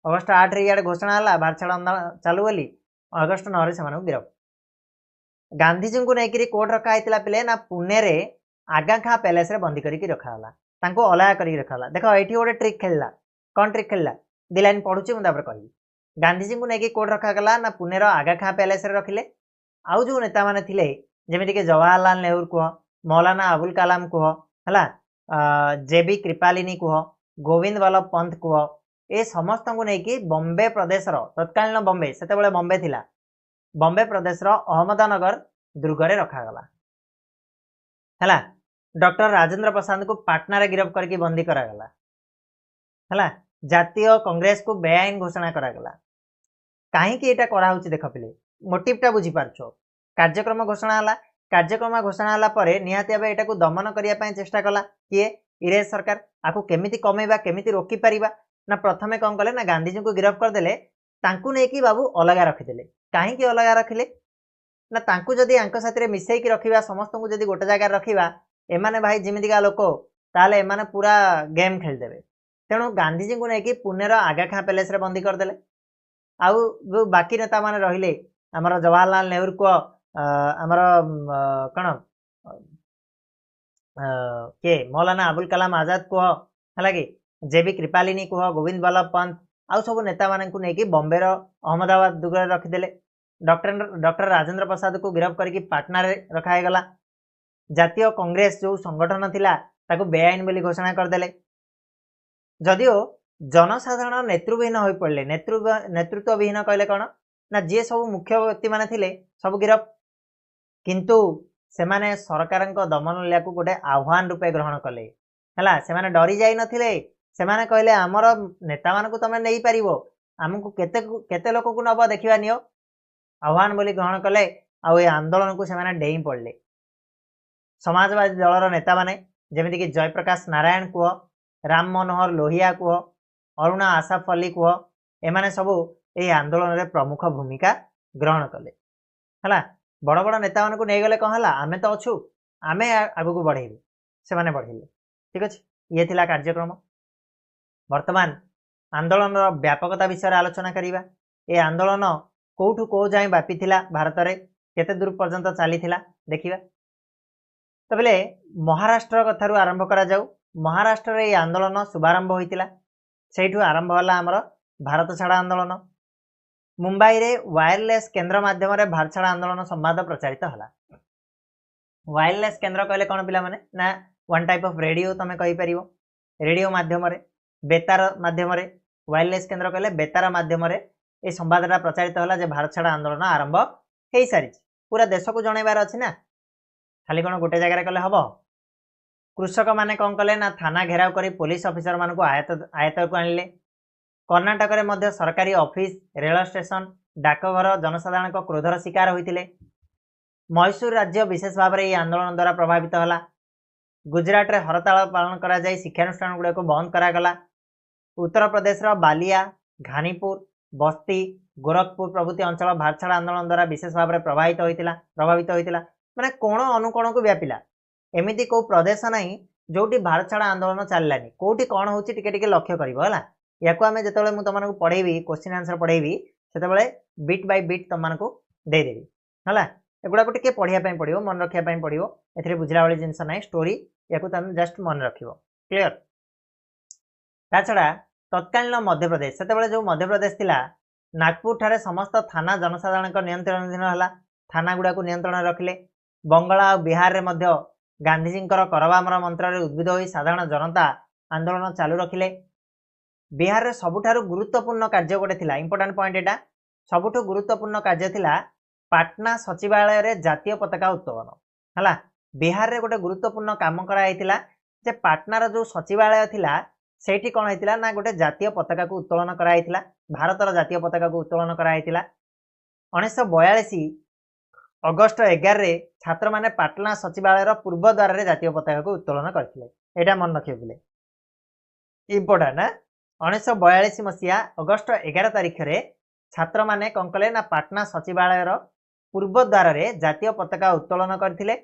अगस्ट 8 इे घोषणा है भारत छाड़ आंदोलन चालू बोली अगस्ट 9 से गिरफ्त गांधीजी को लेकिन कोर्ट रखाई पिले ना पुणे रे आगाखा पैलेस रे बंदी करके रखाला अलग कर रखाला देख ये गोटे ट्रिक खेलला कौन ट्रिक खेलला दी लाइन पढ़ुची मुझे कहि गांधीजी को लेकिन कोड रखागला ना पुणेर आगा खां पैलेस रखिले आउ जो नेता माने थिले जेमिति के जवाहरलाल नेहरू कह मौलाना अबुल कलाम कह है जेबी कृपालिनी कह गोविंद बल्लभ पंत कह ए समस्त को लेकिन बॉम्बे प्रदेश तत्कालीन बॉम्बे से बॉम्बे थिला बॉम्बे प्रदेश अहमदनगर दुर्गरे रखागला है डॉक्टर राजेंद्र प्रसाद को पाटना रे गिरफ्त करके बंदी करागला है जातीय कांग्रेस को बेआईन घोषणा करागला कहीं एटा कराउछि देख पिले मोटिवटा बुझी पारछ कार्यक्रम घोषणा हला कार्यक्रम घोषणा हला परे निहाती भाबे एटा को दमन करिया पय चेष्टा कला किए इंग्रेज सरकार आकु केमिति कमेबा केमिति रोकी परिबा ना प्रथमे कौन कले ना गांधीजी को गिरफ्त करदेले तांकु नेकी बाबू अलगा रखिदेले कहीं अलगा रखिले ना तांकु जदि आंक साथी मिसेकी रखिबा समस्त को जदि गोटे जगह रखिबा एमाने भाई जिमितिका लोक ताले एमाने पूरा गेम खेलदेबे तेणु गांधीजी को लेकिन पुणेर आगा खां पैलेस रे बंदी करदेले आउ जो बाकी नेता माने रहिले आमर जवाहरलाल नेहरू को आमर कौन के मौलाना अबुल कलाम आजाद कह है कि जेबी कृपालिनी कह गोविंद बल्लभ पंत आउ सब नेता मानू नहीं बॉम्बे अहमदाबाद दुर्ग रखिदेले डॉक्टर राजेंद्र प्रसाद को गिरफ्त करके पाटना रे रखागला जातीय कांग्रेस जो संगठन थिला ताको बेआईन बोली घोषणा करदेले जदियो जनसाधारण नेतृविहीन हो पड़े नेतृत्व विहीन कहले कौन ना जी सब मुख्य व्यक्ति माने थिले सब गिरफ्त किंतु सेमाने सरकार दमन लीला को गोटे आह्वान रूपे ग्रहण कले है सेमाने डरी जाई नथिले सेमाने कहले आमर नेता मानकु तमे नहीं पारिबो आमको केते केते लोक को नब देखिबा नियो आह्वान बोली ग्रहण कले आउ ए आंदोलन को सेमाने डेई पड़ले समाजवादी दलर नेता माने जेमिति कि जयप्रकाश नारायण कुह राम मनोहर लोहिया कुह अरुणा आसाफ अली कुह एमाने सबू ए आंदोलन रे प्रमुख भूमिका ग्रहण कले है बड़ बड़ नेता मानकु नहीं गले कौन है आमे तो अच्छु आमे आगु को बढ़ेबे से माने बढ़ेले ठीक अच्छे ये थिला कार्यक्रम वर्तमान आंदोलन व्यापकता विषय आलोचना करिबा ए आंदोलन कोठु को जाए व्यापी थिला भारत रे केते दूर पर्यंत चली थिला देखिबा तो बेले महाराष्ट्र कथारु आरंभ करा जाऊ महाराष्ट्र रे आंदोलन शुभारंभ होइतिला सेठु आरंभ होला हमर भारत छाड़ आंदोलन मुंबई रे वायरलेस केंद्र माध्यम रे भारत छाड़ आंदोलन संवाद प्रचारित होला वायरलेस केंद्र कहले कौन पिला माने ना वन टाइप ऑफ रेडियो तमे कहि परिबो रेडियो माध्यम रे बेतार माध्यम रे वायरलेस केंद्र कहले बेतार माध्यम रे ए संवादटा प्रचारित होला जे भारत छाड़ आंदोलन आरंभ हेई सारी पूरा देश को जणैबार अछि ना खाली कौन गोटे जगह कले हम कृषक माने कौन कले ना थाना घेराव करी पुलिस ऑफिसर मान को आयत को आणले कर्णाटक रे मध्य सरकारी ऑफिस रेल स्टेशन डाकघर जनसाधारण को क्रोधर शिकार होइतिले मैसूर राज्य विशेष भाव में आंदोलन द्वारा प्रभावित होला गुजरात रे हड़ताल पालन करा जाय शिक्षानुष्ठान गुड़ा को बंद करागला उत्तर प्रदेश रो बालिया घानीपुर बस्ती गोरखपुर प्रभृति अंचल भारत छाड़ आंदोलन द्वारा विशेष भाव में प्रभावित होइतिला माने कोण अनुकोण को व्यापिला एमिति को प्रदेश नहीं जोटी भारत छाड़ आंदोलन चललानी कोठी कौन होची टिके टिके लक्ष्य करबो हला याको आमे जेतेबेले मु तमनको पढेबी क्वेश्चन आंसर पढेबी सेतेबेले बिट बाय बिट तमनको दे देबी हला एगुडा को टिके पढिया पय पडियो मन रखिया पय पडियो एथिरे बुझला वाली जिंस नाही स्टोरी याको तमे जस्ट मन रखिबो क्लियर ता छडा तत्कालीन मध्य प्रदेश सेतेबेले जो मध्य प्रदेश थिला नागपुर ठारे समस्त थाना जनसाधारण को नियंत्रण दिन हला थाना गुडा को नियंत्रण रखिले बंगाला और बिहार रे मध्य गांधीजी करवामर मंत्र रे उद्भिद होई साधारण जनता आंदोलन चालू रखिले बिहार रे सबुठारु गुरुत्वपूर्ण कार्य गोटे थिला इंपोर्टेंट पॉइंट एटा सबुठु गुरुत्वपूर्ण कार्य थिला पाटना सचिवालय रे जातीय पताका उत्तोलन हला बिहार रे गोटे गुरुत्वपूर्ण काम करा हैतिला जे पाटना रो जो सचिवालय थिला सेठी कोन हैतिला ना गोटे जातीय पताका को उत्तोलन करा हैतिला भारतर जातीय पताका को उत्तोलन करा हैतिला 1942 अगस्त 11 रे छात्र माने पाटना सचिवालय पूर्व द्वार रे जातीय पताका को उत्तोलन करथिले एटा मन रखियो बोले इंपोर्टेंट ना 1942 मसिया अगस्त 11 तारिख रे छात्र माने कौन कले ना पाटना सचिवालय पूर्व द्वार रे जातीय पताका उत्तोलन करथिले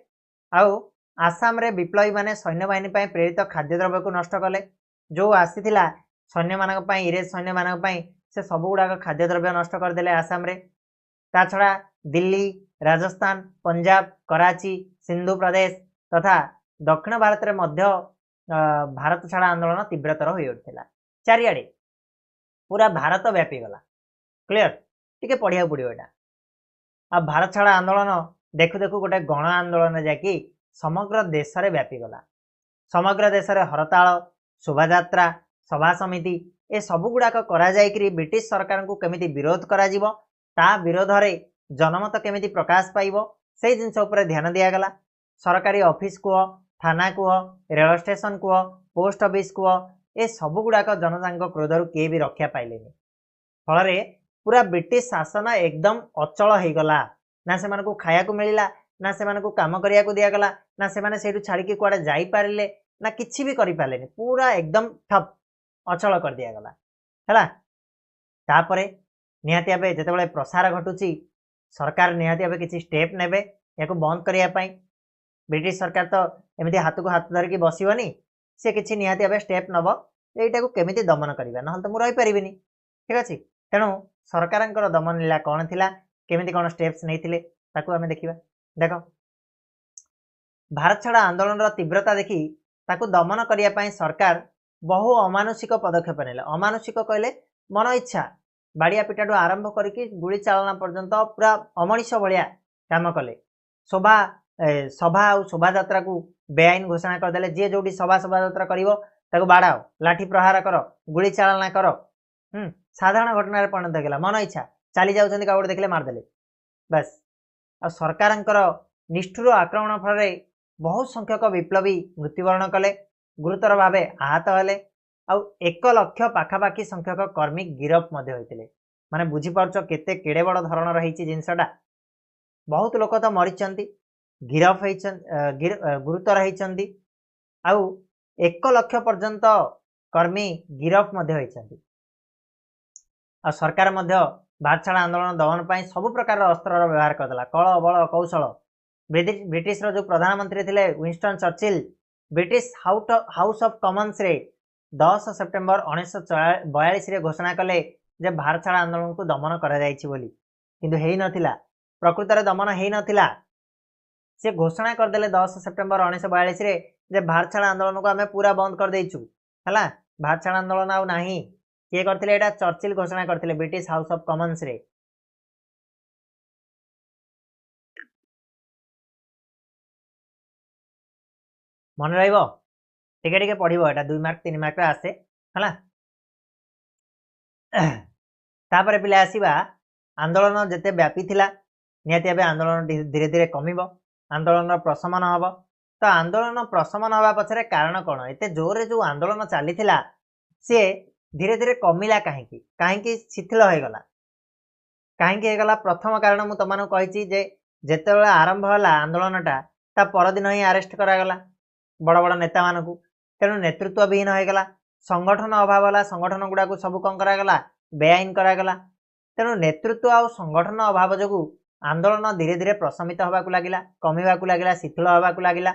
आउ आसाम रे विप्लवी माने सैन्य बाहिनी पय प्रेरित खाद्य द्रव्य को नष्ट कले जो आसीथिला सैन्य मानक पय इंग्रेज सैन्य मानक पय से सब गुडा खाद्य द्रव्य नष्ट कर देले आसाम रे ता छडा दिल्ली राजस्थान पंजाब कराची सिंधु प्रदेश तथा दक्षिण भारत रे मध्य भारत छाड़ा आंदोलन तीव्रतर हो उठिला चारियाडे पूरा भारत व्यापी गला क्लियर टिके पढ़िया पड़ो यहाँ आ भारत छाड़ आंदोलन देखु देखु गोटे गण आंदोलन जाकि समग्र देश में व्यापी गला समग्र देश में हड़ताल शोभा सभा समिति ए सब गुड़ाक ब्रिटिश सरकार को केमिति विरोध करा जीवो ता विरोध रे जनमत केमिति प्रकाश पाइबो से जिनस उपर ध्यान दियागला सरकारी ऑफिस कुह थाना कुह रेल स्टेशन कुह पोस्ट ऑफिस कुह ए सब गुड़ाक जनता क्रोधर किए भी रक्षा पाइले फल पूरा ब्रिटिश शासन एकदम अचल हो गला ना से मानकु खाया को मिलला ना से मानकु काम करिया को दियागला ना से माने सेठु छाड़ी कुआडे जाई पारिले ना किछि भी करि पालेनी पूरा एकदम ठप अचल कर दिया गला हैला तापरे निहाती भावे जेतेबेले प्रसार घटुची सरकार निहाती भावे किछि स्टेप नेबे याको बंद करिया पई ब्रिटिश सरकार तो एमिति हाथ को हाथ धरिकी बसिबनी से किछि निहाती भावे स्टेप नब एटा को केमिति दमन करिबा नहल तो मु रहि परिबिनी ठीक अछि तेणु सरकारंकर दमन लीला कौन थिला केमिति कौन स्टेप्स नैथिले ताकू आमे देखिबा देखो भारत छाड़ आंदोलन तीव्रता देखी ताकू दमन करिया पई सरकार बहु अमानुषिक पदक्षेप नेले अमानुषिक कहले मन इच्छा बाड़िया पिटाठू आरंभ करके गुड़ी चालना पर्यंत पूरा अमनिष भाया काम कले शोभा सभा और शोभा यात्रा को बेआईन घोषणा करदे जी जो सभा शोभा यात्रा कर बाड़ाओ लाठी प्रहार कर गुड़ी चालना कर साधारण घटना परिणत होगा मन इच्छा चली जाऊँ क्या देखले मारदे बस आ सरकार निष्ठुर आक्रमण फल बहुत संख्यक विप्लवी मृत्युवरण कले गुरुतर भाव आहत हेले आउ 1 लाख पाखापाखि संख्यक कर्मी गिरफ होते माने बुझीपार केते केड़े बड़ धरण रही जिनसटा बहुत लोक तो मरी गिरफ गुरुतर होती आउ 1 लाख पर्यंत कर्मी गिरफ होती आ सरकार भारत छाड़ आंदोलन दमन पर सब प्रकार अस्त्र व्यवहार करदेला कल बल कौशल ब्रिटिश जो प्रधानमंत्री थे Winston Churchill British house of Commons रे 10 सेप्टेम्बर 1942 रे घोषणा कले जे भारत छाड़ आंदोलन को दमन करा जायछि बोली किंतु हेई नथिला प्रकृत रे दमन हेई नथिला से घोषणा करदेले 10 सेप्टेम्बर 1942 रे जे भारत छाड़ आंदोलन को आमे पूरा बंद कर देइछु हला भारत छाड़ आंदोलन आउ नाही किए करथिले एटा चर्चिल घोषणा करथिले ब्रिटिश हाउस ऑफ कॉमन्स रे मन रहिबो टिके टिके पढ़िबो एटा 2 मार्क 3 मार्क आसे हला तापरे पिले आसीबा आंदोलन जते व्यापी थिला नियति भाबे आंदोलन धीरे धीरे कमिबो आंदोलन प्रशमन हबो तो आंदोलन प्रशमन हवा पछरे कारण कोन एते जोरे जो आंदोलन चाली थिला से धीरे धीरे कमिला काहेकि शिथिल हो गला काहेकि गला प्रथम कारण मु तमानो कहिछि जे जेतेबेला आरंभ होला आंदोलनटा ता परदिन ही अरेस्ट करा गला बड़ बड़ नेता मानकू तेणु नेतृत्व विहीन हो गला संगठन अभाव है संगठन गुड़ा को सब कौन करागला बेआईन करागला तेणु नेतृत्व आ संगठन अभाव जो आंदोलन धीरे धीरे प्रशमित होगा लगिला कमिवा लगिला शिथिल होगा लगिला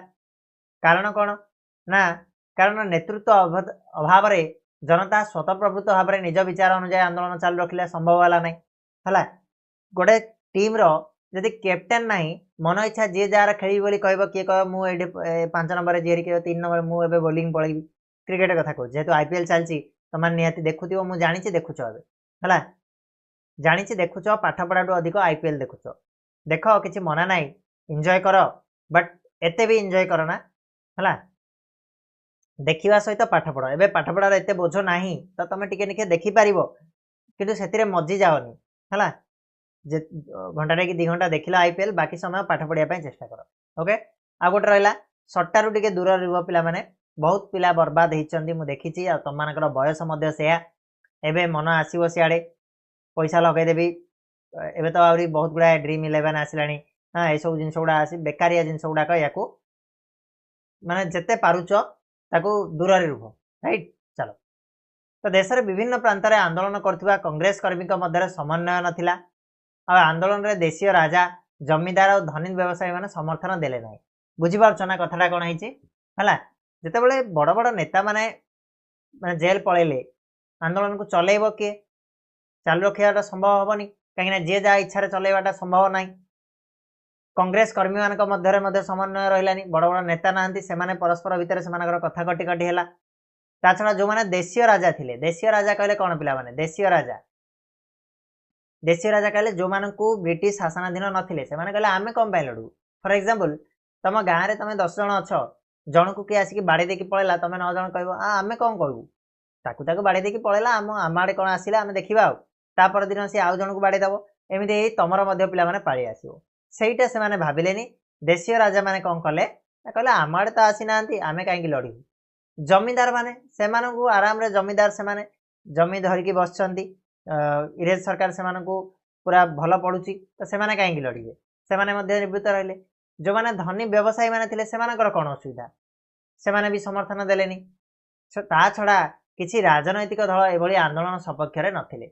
कारण कौन ना कारण नेतृत्व अभाव जनता स्वतःप्रवृत्त भाव में निज विचार अनुसार आंदोलन चालू रखिला संभव है ना है गोटे टीम जदि कैप्टेन ना मन इच्छा जी जार खेल बोली कह किए कह मुझे 5 नंबर जी कह 3 नंबर मुझे बोलिंग पलैबी क्रिकेट कथा कहूँ जेहेतु आईपीएल चलती तुम निहाती देखुथ मुझे जानी देखुच है जानी देखुच पाठ पढ़ाठू अधिक आईपीएल देखुच देख किसी मना ना एंजॉय कर बट एते भी एंजॉय कर ना है देखा सहित पाठ पढ़ एवं पाठ पढ़ार एत बोझ ना तो तुम टिके देखिपार कि से मजी जाओनी है घंटा कि 2 घंटा देख आईपीएल बाकी समय पाठ पढ़ाई चेष्टा कर ओके आ गोटे रहा सट्टारू टे दूर रुह पिला माने बहुत पिला बर्बाद होती मुझे देखी तुम मान बयस एवं मन आसो सियाड़े पैसा लगेदेवी एवं तो आहरी बहुत गुड़ा ड्रीम 11 आसला हाँ ये सब जिन गुड़ा आस बेकारिया जिन गुड़ाक या माने जिते पारुच ताकू दूर रुह राइट चलो तो देश में विभिन्न प्रांत में आंदोलन करथिबा कांग्रेस कर्मी मध्य समन्वय नथिला आ आंदोलन रे देशीय राजा जमीदार और धनी व्यवसायी मैंने समर्थन देले ना बुझीपार ना कथाटा कौन है जिते बड़े बड़ बड़ नेता माने जेल पलैले आंदोलन को चलेब किए चालू रखा संभव हेनी कहीं जी जहाँ इच्छा चलैवाटा संभव ना कांग्रेस कर्मी मान समन्वय रहा बड़ बड़ नेता ना से परस्पर भितर से कथा कटी कटी है ता छड़ा जो माने देशीय राजा थिले, देशीय राजा कहले कौन पिला माने देशीय राजा कहले जो मानकू ब्रिटिश शासनाधीन नथिले से माने कहले आमे कम पाई लड़ू। फॉर एग्जांपल तम गाँव में तुम 10 जन अच्छ, जन को किए आसिक बाड़े देकी पळेला, तुम 9 जन कहबो आमे कौन कहबू, ताकू बाड़े देकी पळेला, आम आड़े कौन आसिला आमे देखिबा आ तापर दिन सी आउ जन को बाड़े दबो, एमिति तमर मध्य पिला माने पाळी आसीबो। सेईटा से माने भाबिलेनी, देशीय राजा माने कौन कले कहले आम आड़े तो आसी नांती, आमे काहेकि लड़िबू। जमीदार माने सेमानकू आराम रे जमीदार से माने जमी धरिकी बसचंती, इंग्रेज सरकार से पूरा भल पड़ुची तो सेमाने काहेकि लड़िबे, सेमाने मध्य निवृत्त रहिले। जो माने धनी व्यवसायी माने थिले सेमानकर कौन असुविधा, सेमाने भी समर्थन देलेनी। ता छड़ा किसी राजनैतिक दल एभली आंदोलन सपक्ष रे नथिले,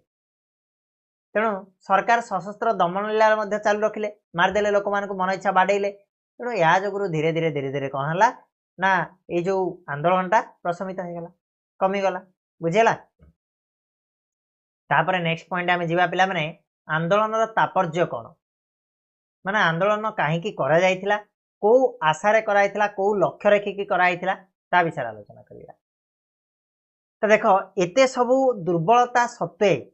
तेणु सरकार सशस्त्र दमन लीला मध्य चालू रखिले, मारदेले लोक मानकू मन इच्छा बाडेइले। तेणु या जोगुरु धीरे धीरे धीरे धीरे कौन हला ना ये जो आंदोलनटा प्रशमित हो गला, कमीगला, बुझेला। तापर नेक्स्ट पॉइंट आमे जीवा पिला माने आंदोलन तात्पर्य कौन, माने आंदोलन काहेकि करा जायथिला, को आशारे करा जायथिला, को लक्ष्य रखिकी करा जायथिला, ता विचार आलोचना करिया। तो देखो एते सबु दुर्बलता सत्वे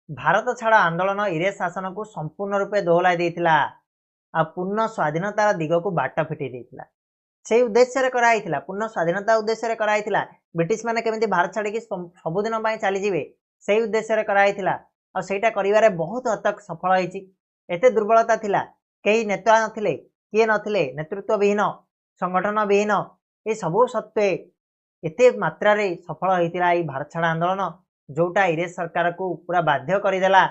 भारत छाड़ आंदोलन इंग्रेज शासन को संपूर्ण रूपे दोहलाई देथिला आ पूर्ण स्वाधीनतार दिग को बाट फिटै देथिला। से उद्देश्य कराइथिला, पूर्ण स्वाधीनता उद्देश्य कराइथिला। ब्रिटिश माने केमिति भारत छाड़ी सबुदिन पई चली जिवे से उद्देश्य कराइथिला, आ सेटा करिवारे बहुत हद तक सफल होईची। एते दुर्बलता थिला, केही नेता नथिले, किए नथिले, नेतृत्व विहीन, संगठन विहीन, ए सबु सत्वे एते मात्रा रे सफल होईतिला ई भारत छाड़ आंदोलन, जोटा इंग्रेज सरकार को पूरा बाध्य करदेला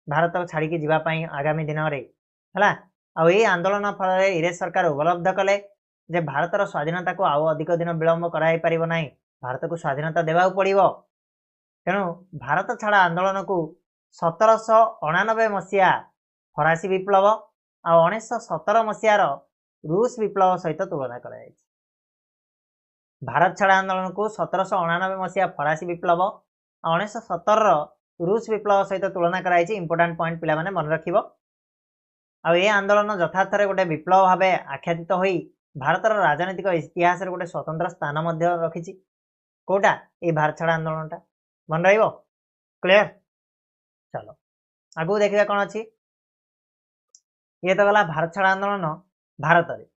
भारत छाड़ी जीवा पई आगामी दिन रे हला। आ ए आंदोलन फल इंग्रेज सरकार उपलब्ध कले जे भारतर स्वाधीनता को आउ अधिक दिन विलंब कराई परिबो नाही, भारत को स्वाधीनता देबाउ पड़िबो। तेणु भारत छाड़ आंदोलन को 1799 मसीहा फरासी विप्लव आ 1917 मसीहार रूस विप्लव सहित तुलना करा जायछि। भारत छाड़ आंदोलन को 1799 मसीहा फरासी विप्लव आ 1917 रूस विप्लव सहित तुलना करा जायछि। इंपोर्टेंट पॉइंट पिला माने मन रखिबो। आ ए आंदोलन यथार्थ रे गोटे विप्लव भाबे आख्यायित होई भारतर राजनीतिक इतिहास रे गोटे स्वतंत्र स्थान मध्य रखिछि। कोटा ए भारत छाड़ आंदोलनटा मन रहिबो, क्लियर। चलो आगु देखिबा कोन अछि। ये तो गला भारत छाड़ आंदोलन भारत रे।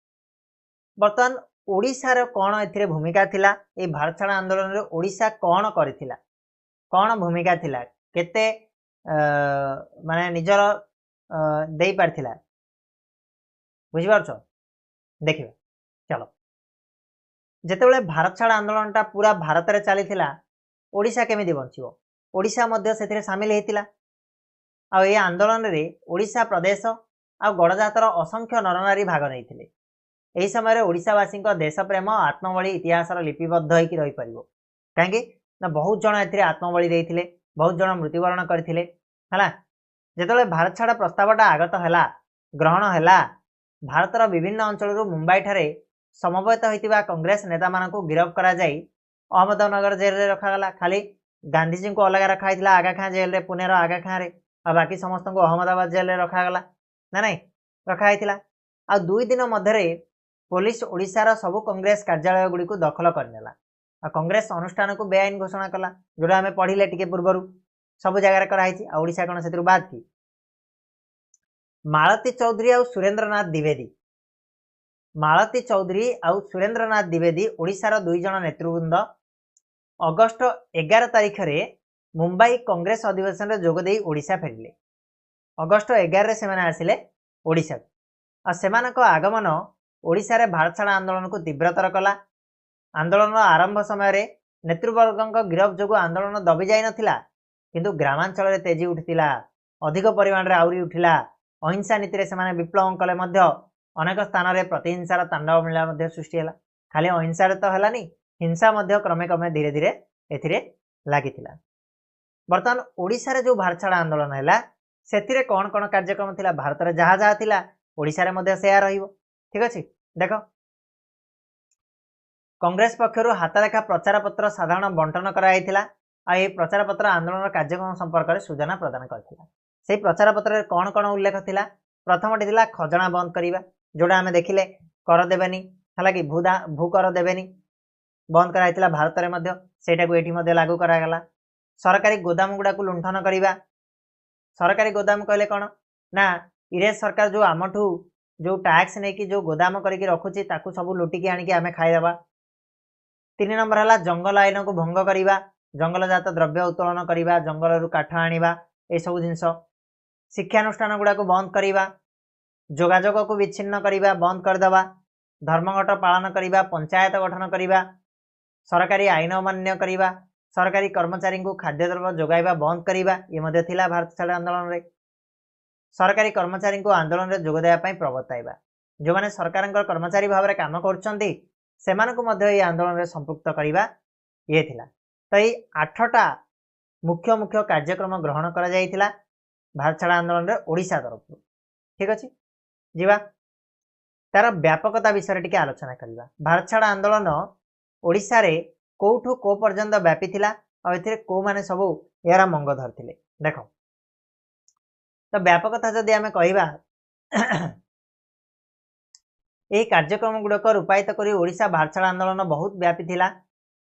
बर्तमान ओडिसा रे कोन एथिरे भूमिका थिला, ए भारत छाड़ आंदोलन रे ओडिसा कोन करिथिला, कोन भूमिका थिला, केते माने निजर देई पारथिला, बुझि पारछो। देखिबा चलो जेतेबेले भारत छाड़ आंदोलनटा पूरा भारत रे चलीथिला, ओडिसा केमिति बंचिबो, ओडिसा मध्य सेथिरे शामिल हेतिला। आ ए आंदोलन रे ओडिसा प्रदेश आ गड़जातर असंख्य नरनारी भाग नैथिले। एही समय रे ओडिसावासी देश प्रेम आत्मबली इतिहास लिपिबद्ध होइकी रही परिबो, काहेकि ना बहुत जन एथिरे आत्मबली देइथिले, बहुत जन मृत्युवरण करथिले हला। जेतेबेले भारत छाड़ प्रस्तावटा आगत हैला, ग्रहण हैला, भारतर विभिन्न अंचल मुंबई ठारे समवेत होइतिबा कांग्रेस नेता मानकू गिरफ्त करा जाई अहमदनगर जेल रे रखागला। खाली गांधीजी को अलग रखाइथिला आगा खां जेल रे, पुणे आगा खां रे, आ बाकी समस्त को अहमदाबाद जेल रे रखागला ना नहीं रखाइथिला। आ 2 दिन मध्यरे पुलिस ओडिशार सबु कांग्रेस कार्यालय गुडी को दखल करनेला, आ कांग्रेस अनुष्ठान को बेआईन घोषणा कला, जोड़ा हमें पढ़िले टिके पूर्वरु सब जगह कराइछि। आ ओडिशा कोन सेतिरु बाद की मालती चौधरी और सुरेंद्रनाथ द्विवेदी, मालती चौधरी और सुरेंद्रनाथ द्विवेदी ओडिशार 2 जन नेतृवृंद अगस्ट 11 तारिख रे मुंबई कांग्रेस अधिवेशन रे जोग देई ओडिशा फेरिले। अगस्ट 11 रे सेमाने आसिले ओडिशा आ सेमानक आगमन ओडिशा रे भारत छाड़ आंदोलन को तीव्रतर कला। आंदोलन आरंभ समय रे नेतृवर्गक गिरफ जोगु आंदोलन दबी जाई नथिला, किंतु ग्रामांचल रे तेजी उठितिला, अधिक परिमाण रे आउरी उठिला। अहिंसा नीति रे सेमाने विप्लव कले मध्य अनेक स्थान रे प्रतिहिंसार तांडव मेला मध्य सृष्टि हैला। खाली अहिंसा रे तो हैलानी, हिंसा मध्य क्रमे क्रमे धीरे धीरे एथिरे लागितिला। बर्तमान ओडिशा रे जो भारत छाड़ आंदोलन हैला सेतिरे कोन कोन कार्यक्रम थिला, भारत रे जहा जहा थिला ओडिशा रे मध्य सेया रहिबो। ठीक अछि। देखो कांग्रेस पक्षरु हातरेखा प्रचार पत्र साधारण बंटन कराइथिला। आ ए प्रचार पत्र आंदोलन कार्यक्रम संपर्क रे सूचना प्रदान करथिला। से प्रचार पत्र रे कोन कोन उल्लेख थिला, प्रथमटी थिला खजना बंद करिबा, जोडा हमें देखिले कर देबेनी हला कि भू कर देबेनी, बंद कराइतिला भारत रे मध्य सेटा को एठी मध्य लागू करागला। सरकारी गोदाम गुडा को लुंठन करिबा। सरकारी गोदाम कहले कोन ना इंग्रेज सरकार जो आमठू जो टैक्स नै कि जो गोदाम करके रखुची ताकू सब लुटिकी आनिकी आमे खाइबा। 3 नंबर हला जंगल आईन को भंग करिबा, जंगलजात द्रव्य उत्तोलन करिबा, जंगल रु काठ आनिबा ए सब जिंस। शिक्षानुष्ठान गुडा को बंद करिबा, जोगाजोग को विच्छिन्न करिबा बंद कर दबा, धर्मघट पालन करिबा, पंचायत गठन करिबा, सरकारी आईन अमान्य करिबा, सरकारी कर्मचारी को खाद्य द्रव्य जोगाइबा बंद करिबा ये मध्ये थिला भारत छाड़ आंदोलन रे। सरकारी कर्मचारी को आंदोलन रे जोग देया पई प्रवर्ताइबा, जो माने सरकार कर्मचारी भाव में काम करछंती सेमानकु मध्ये ये आंदोलन रे संपृक्त करिबा ये थिला। तो ये 8टा मुख्य मुख्य कार्यक्रम ग्रहण करा जाइथिला भारत छाड़ आंदोलन रे ओडिशा तरफ। ठीक अछि जीवा तार व्यापकता विषय टिके आलोचना करिबा। भारत छाड़ आंदोलन ओडिशा रे कोठू को पर्यंत व्यापी थिला और एथिरे को माने सब यार मंग धरथिले। देखो तो व्यापकता जदि आमे कहिबा ए कार्यक्रम गुडक रूपायित करी ओडिशा भारत छाड़ आंदोलन बहुत व्यापी थिला।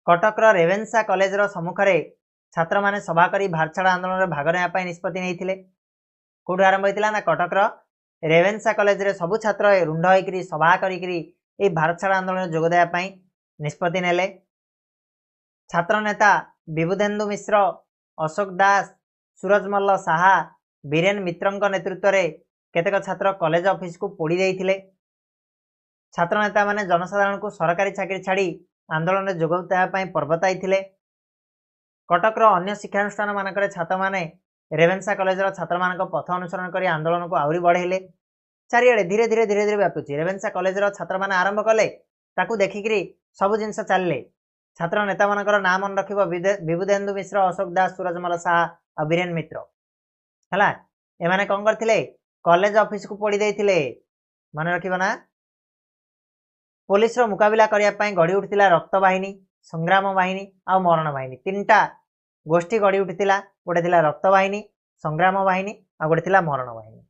कटक रेवेन्सा कॉलेज रो सम्मुखरे छात्र माने सभा करी भारत छाड़ आंदोलन रे भाग नेया पई निष्पत्ति नैथिले। कोठू आरंभ होइतिला ना कटक रेवेन्सा कॉलेज रे सब छात्र रुंड होइकरी सभा करिकरी ए भारत छाड़ आंदोलन जोग देया पई निष्पत्ति नेले। छात्र नेता विबुधेन्दु मिश्र, अशोक दास, सूरज मल्ल साहा, बीरेन मित्रंक नेतृत्व रे केतेक छात्र कॉलेज ऑफिस को पोड़ी देइथिले। छात्र नेता माने जनसाधारण को सरकारी चाकरी छाड़ी आंदोलन रे जोग देया पई पर्वताइथिले। कटक अन्य शिक्षानुष्ठान मानकरे छात्र माने रेवेन्सा कॉलेज रो छात्र मानक पथ अनुसरण करी आंदोलन को आउरी बढ़ेले। चारियाडे धीरे धीरे धीरे धीरे व्यापुची। रेवेन्सा कॉलेज रो छात्र माने आरंभ कले ताकू देखिकरी सब जिनस चलले। छात्र नेता मानकर नाम मन रखिबो विबुधेन्दु मिश्र, अशोक दास, सूरजमल साहा और बीरेन मित्र हला। ए माने कोन करथिले कॉलेज ऑफिस को पोड़ी देइथिले। माने रखिबो ना पुलिस रो मुकाबिला करिया पई गड़ी उठितिला रक्त बाहिनी, संग्राम बाहिनी और मरण बाहिनी। 3टा गोष्ठी गड़ी उठितिला। गोटे थिला रक्त बाहिनी, संग्राम बाहिनी और गोटे थिला मरण बाहिनी।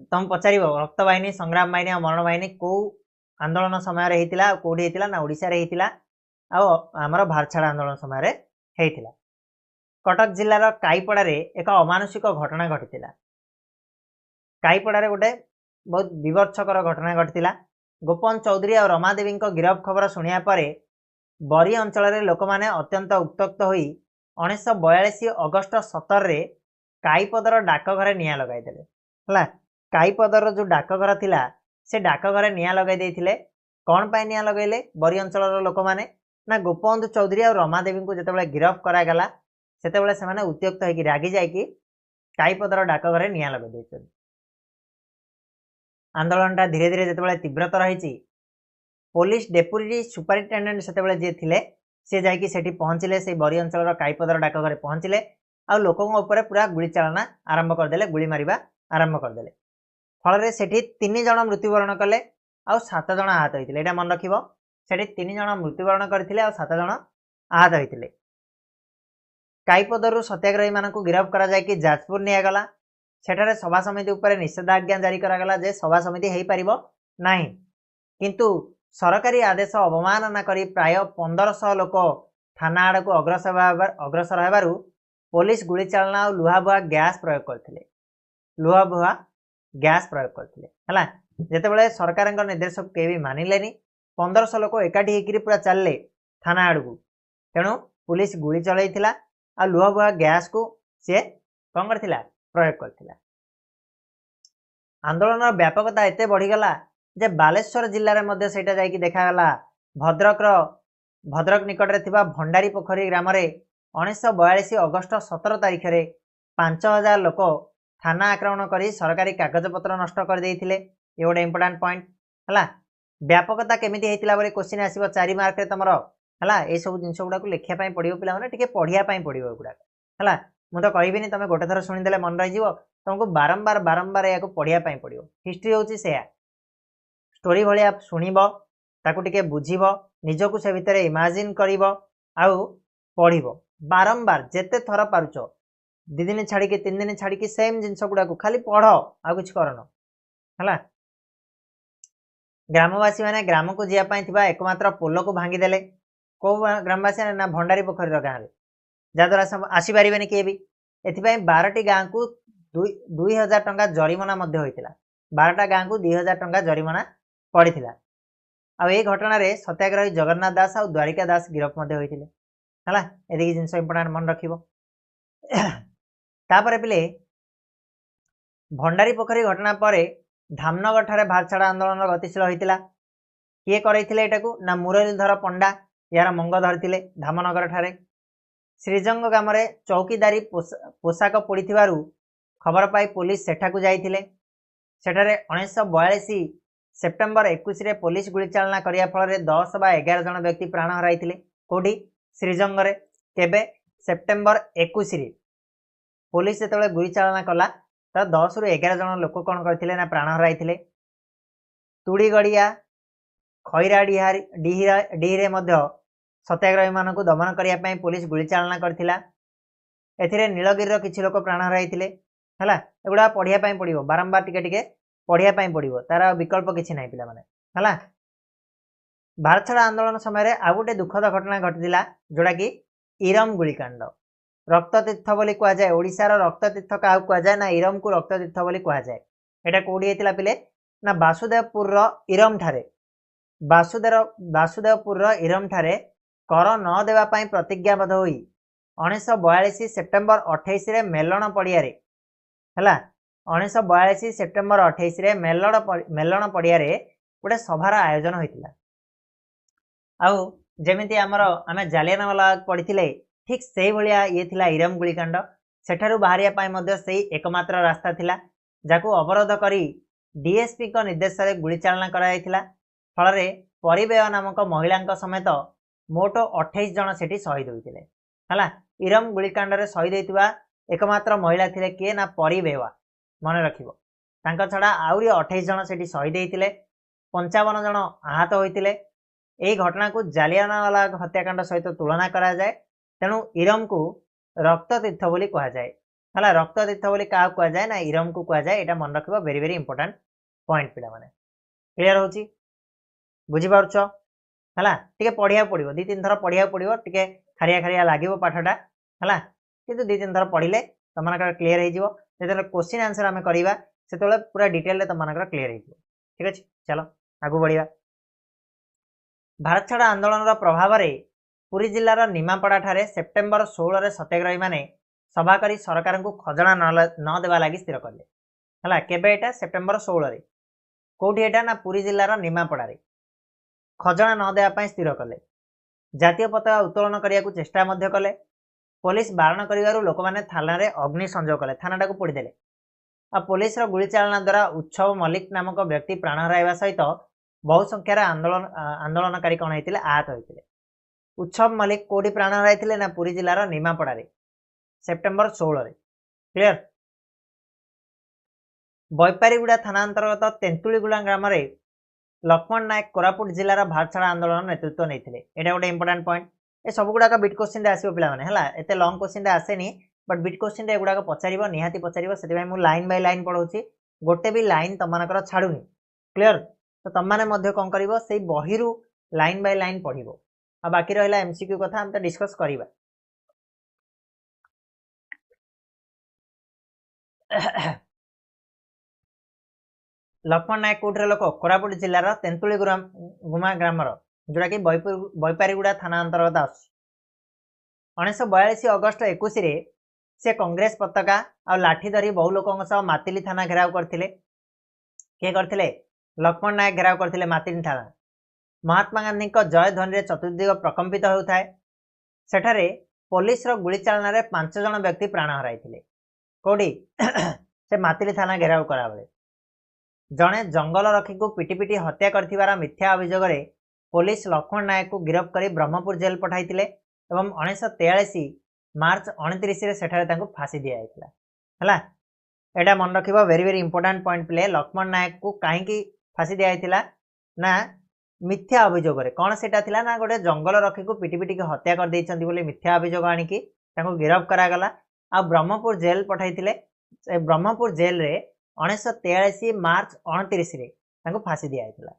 तुम पचारिबो रक्त बाहिनी, संग्राम बाहिनी और मरण बाहिनी को आंदोलन समय रे हेतिला, कोडी हेतिला ना ओडिसा रे हेतिला आ हमर भारत छाड़ आंदोलन समय रे हेतिला। कटक जिल्लार काईपड़ा रे एक अमानुषिक घटना घटितिला। काईपड़ा रे गोटे बहुत विवर्चकर घटना घटितिला। गोपन चौधरी और रमादेवी गिरफ खबर शुणिया परे बरी अंचल रे लोक माने अत्यंत उत्तक्त होई 1942 अगस्त 17 रे काईपदर डाकघरे निया लगाई देले हला। काईपदर जो डाकघर थिला से डाकघरे निया लगाई देइथिले। कोन पाई निया लगैले बरी अंचल लोक माने ना गोपबंधु चौधरी और रमादेवी को जेतेबेले गिरफ करा गला सेतेबेले से माने उत्त्यक्त होई कि रागी जाई कि काईपदर डाकघरे निया लगाई देइछन। आंदोलनटा धीरे धीरे जेतेबेले तीव्रतर रहिछि पुलिस डेपुटी सुपरिटेंडेंट सेतेबेले जे थिले से जाई कि सेठी पहुंचिले। से बरी अंचल काईपदर डाकघरे पहुंचिले आ लोकन ऊपर पूरा गुली चालना आरंभ कर देले, गुली मारिबा आरंभ कर देले। फल सेठी 3 जण मृत्युवरण कले आ 7 जण आहत होइतिले। एटा मन रखिबो सेठी 3 जण मृत्युवरण करथिले आ 7 जण आहत होइतिले। काईपदरु सत्याग्रही मानकु गिरफ करा जाय कि जाजपुर निया गला। सेठारे सभा समिति ऊपर निषेधाज्ञा जारी करा गला जे सभा समिति हेई परिबो नाही। किंतु सरकारी आदेश अवमानना करी प्राय 1500 लोक थाना आड़ को अग्रसर हेबारु पुलिस गुली चालना और लुहाबुहा गैस प्रयोग करथिले। लुहाबुहा गैस प्रयोग करथिले हला। जेतेबेले सरकार निर्देश के भी मानिलेनी 1500 लोक एकाठी हेकरी पूरा चलले थाना आड़ को। तेणु पुलिस गुली चलैथिला आ लुहाबुहा गैस को से कौन करथिला प्रयोग करथिला। आंदोलन व्यापकता एते बढ़ीगला जे बालेश्वर जिल्ला रे मध्ये सेटा जाई कि देखागला। भद्रक निकट रे थिबा भंडारी पोखरी ग्राम रे 1942 अगस्त 17 तारिख रे 5000 लोक थाना आक्रमण करी सरकारी कागज पत्र नष्ट कर देइथिले। ये गोटे इंपोर्टेंट पॉइंट हला। व्यापकता केमिति हेतिला बोले क्वेश्चन आसीबो 4 मार्क रे तमरो हला। ए सब जिंस गुडा को लेखिया पई पडियो पिला माने टिके पढिया पई पडियो गुडा हला। मु तो कहबिनी तमे गोटे थर सुनि देले मन रहि जीवो। तुमको बारंबार बारंबार या को पढिया पई पडियो। हिस्ट्री होची सेया स्टोरी भलिया सुनिबो ताकू टिके बुझिबो निजको से भितरे इमेजिन करिबो आउ पढिबो बारंबार जेते थर पारुचो। 2 दिन छाड़ी के 3 दिन छाड़ी के सेम जिंस गुडा को खाली पढ़ो आ कुछ करनो हला। ग्रामवासी मैंने ग्राम को जावाई एकमात्र पोल को भांगीदेले कौ ग्रामवासी ना भंडारी पोखरी गाँव में जहाद्वारा सब आसीपारे किए भी एथपाई 12टी गाँव को 2000 टंका जरिमाना 12टा गाँव को 2000 टंका जरिमाना पड़ता आ घटना रे सत्याग्रही जगन्नाथ दास और द्वारिका दास गिरफ है ये जिन इंपोर्टाट मन रखिपर पिले भंडारी पोखरी घटना पर धामनगर ठारे भारछाड़ आंदोलन गतिशील होता किए कर ना मुरलीधर पंडा यार मंग धरी धामनगर ठारे श्रीजंग ग्राम चौकीदारी पोशाक पोड़ी खबर पाई पुलिस सेठाकू जाइथिले सेठारे 1942 सेप्टेम्बर 21 पुलिस गुलीचालना करिया फल 10 वा 11 जन व्यक्ति प्राण हराइथिले कोठी श्रीजंग रे केबे सेप्टेम्बर 21 पुलिस जेतेबेले गुलीचालना कला तो 10 रु 11 जन लोक कौन करथिले ना प्राण हराइथिले तुड़ीगड़िया खैरा डीहरे मध्य सत्याग्रही मानक दमन करने पुलिस गुलीचालना करथिला एथिरे नीलगिरी किछि लोक प्राण हराइथिले है एगुड़ा पढ़ाई पड़ो बारंबार टिके पढ़ाई पड़ो तार विकल्प किसी ना पिला है भारछाड़ आंदोलन समय आउ गोटे दुखद घटना घटीला जोड़ा कि इरम गुलिकांड रक्ततीर्थ बोली कहुए ओडिशार रक्ततीर्थ क्या कहुए ना इरम को रक्ततीर्थ बोली कहुए यहाँ कौटी होता पिले ना वासुदेवपुर इरम ठारे वासुदेवपुर इरम ठारे कर न देवाई प्रतिज्ञाबद्ध हो 1942 सेप्टेम्बर 28 मेलण पड़िया है 1942 सेप्टेम्बर 28 मेलण पड़िया गोटे सभार आयोजन होता आउ जमी आमर आम जालियानवाला पढ़ी ठीक से भाया ये थिला इरम गुलिकांड सेठारु बाहरिया से एकमात्र रास्ता थिला जाकू अवरोध करी डीएसपी को निर्देश में गुलीचालना कराइथिला फल परिबेय नामक महिला समेत मोट 28 जन सेठी शहीद होते है इरम गुलिकांड रे शहीद होता एकमात्र महिला थिले किए ना परिबेवा मन रखिबो तांका छड़ा आउरी 28 जन सेठी शहीद होते 55 जन आहत होते यही घटना को जालियानवाला हत्याकांड सहित तुलना करा जाए तेणु इरम को रक्ततीर्थ बोली कहुए है रक्ततीर्थ बोली क्या कहुए ना इरम को कहुए यहाँ मन रखिबो वेरी वेरी इंपोर्टेंट पॉइंट पिला माने क्लियर होची बुझीपारुछ है टे पढ़िया पड़ो 2-3 थर पढ़िया पड़ो टे खारिया खारिया लगे पाठटा है कि 2-3 थर पढ़ले तुम क्लीयर हो क्वेश्चन आंसर आम करवा से पूरा डिटेल तुम क्लीयर हो ठीक अच्छे चलो आगू बढ़िया भारछाड़ आंदोलन प्रभाव में पुरी जिलार निमापड़ा ठारे सेप्टेम्बर 16 सत्याग्रही माने सभा करी सरकार को खजना न देवा लगी स्थिर कले है केबे सेप्टेम्बर 16 कौटी एटा ना पुरी जिलार निमापड़ा खजना न देवाई स्थिर कले जातीय पताका उत्तोलन करने को चेष्टा कले पुलिस बारण कर लोक मैंने थाना अग्नि संजोग कले थानाटा को पोड़ीदे आ पुलिस गुलीचालना द्वारा उत्सव मल्लिक नामक व्यक्ति प्राण हराइवा सहित बहु संख्यार आंदोलनकारी कौन होते आहत होते उत्सव मल्लिक कौटी प्राण हराई ना पुरी जिलार निमापड़ा सेप्टेम्बर 16 क्लियर बैपारीगुड़ा थाना अंतर्गत तेंतुलीगुड़ा ग्राम लक्ष्मण नायक कोरापुट जिलार भारछाड़ आंदोलन नेतृत्व नहीं यहाँ गोटे इंपोर्टाट पॉइंट ए सब गुड़ाक बिट क्वेश्चन आसो पे एत लंग क्वेश्चन आसेनी बट बिट क्वेश्चन एगुड़ाक पचार निहाती पचार से लाइन बाय लाइन पढ़ाऊँ गोटे भी लाइन तुम छाड़ूनी क्लियर तो तुम मैंने कौन कर से बही लाइन बाय लाइन पढ़ आ बाकी रहा एमसीक्यू कथा हम तो डिस्कस करवा लक्ष्मण नायक कौटर लोक कोरापुट जिलार तेंतुली गुमा ग्राम जोड़ा कि बैपारीगुड़ा थाना अंतर्गत आस 1942 अगस्ट 21 से कांग्रेस पताका और लाठी धरी बहु लोकों मातिली थाना घेराव करथिले किए करथिले लक्ष्मण नायक घेराव करथिले मातिली थाना महात्मा गांधी जय ध्वनि चतुर्दिग प्रकंपित होता है सेठारे पुलिस गुलीचालना 5 जन व्यक्ति प्राण हराइथिले कौटी से मातिली थाना घेराव करा बेले जड़े जंगल रक्षी को पिटी पिटी हत्या कर मिथ्या अभियोग पुलिस लक्ष्मण नायक को गिरफ्त कर ब्रह्मपुर जेल पठाई 1943 मार्च 29 सेठारे फांसी दि जाता है यहाँ मन रख वेरी वेरी इंपोर्टाट पॉइंट प्ले लक्ष्मण नायक को कहीं फांसी दि जाता ना मिथ्या अभियोग कौन से ना गोटे जंगल रक्षी को पिटी पिटी हत्या कर देइछंती बोली मिथ्या अभियोग आणिकी गिरफ्त करागला आ ब्रह्मपुर जेल पठाई ब्रह्मपुर जेल रे 1943 मार्च 29 फांसी दि जाता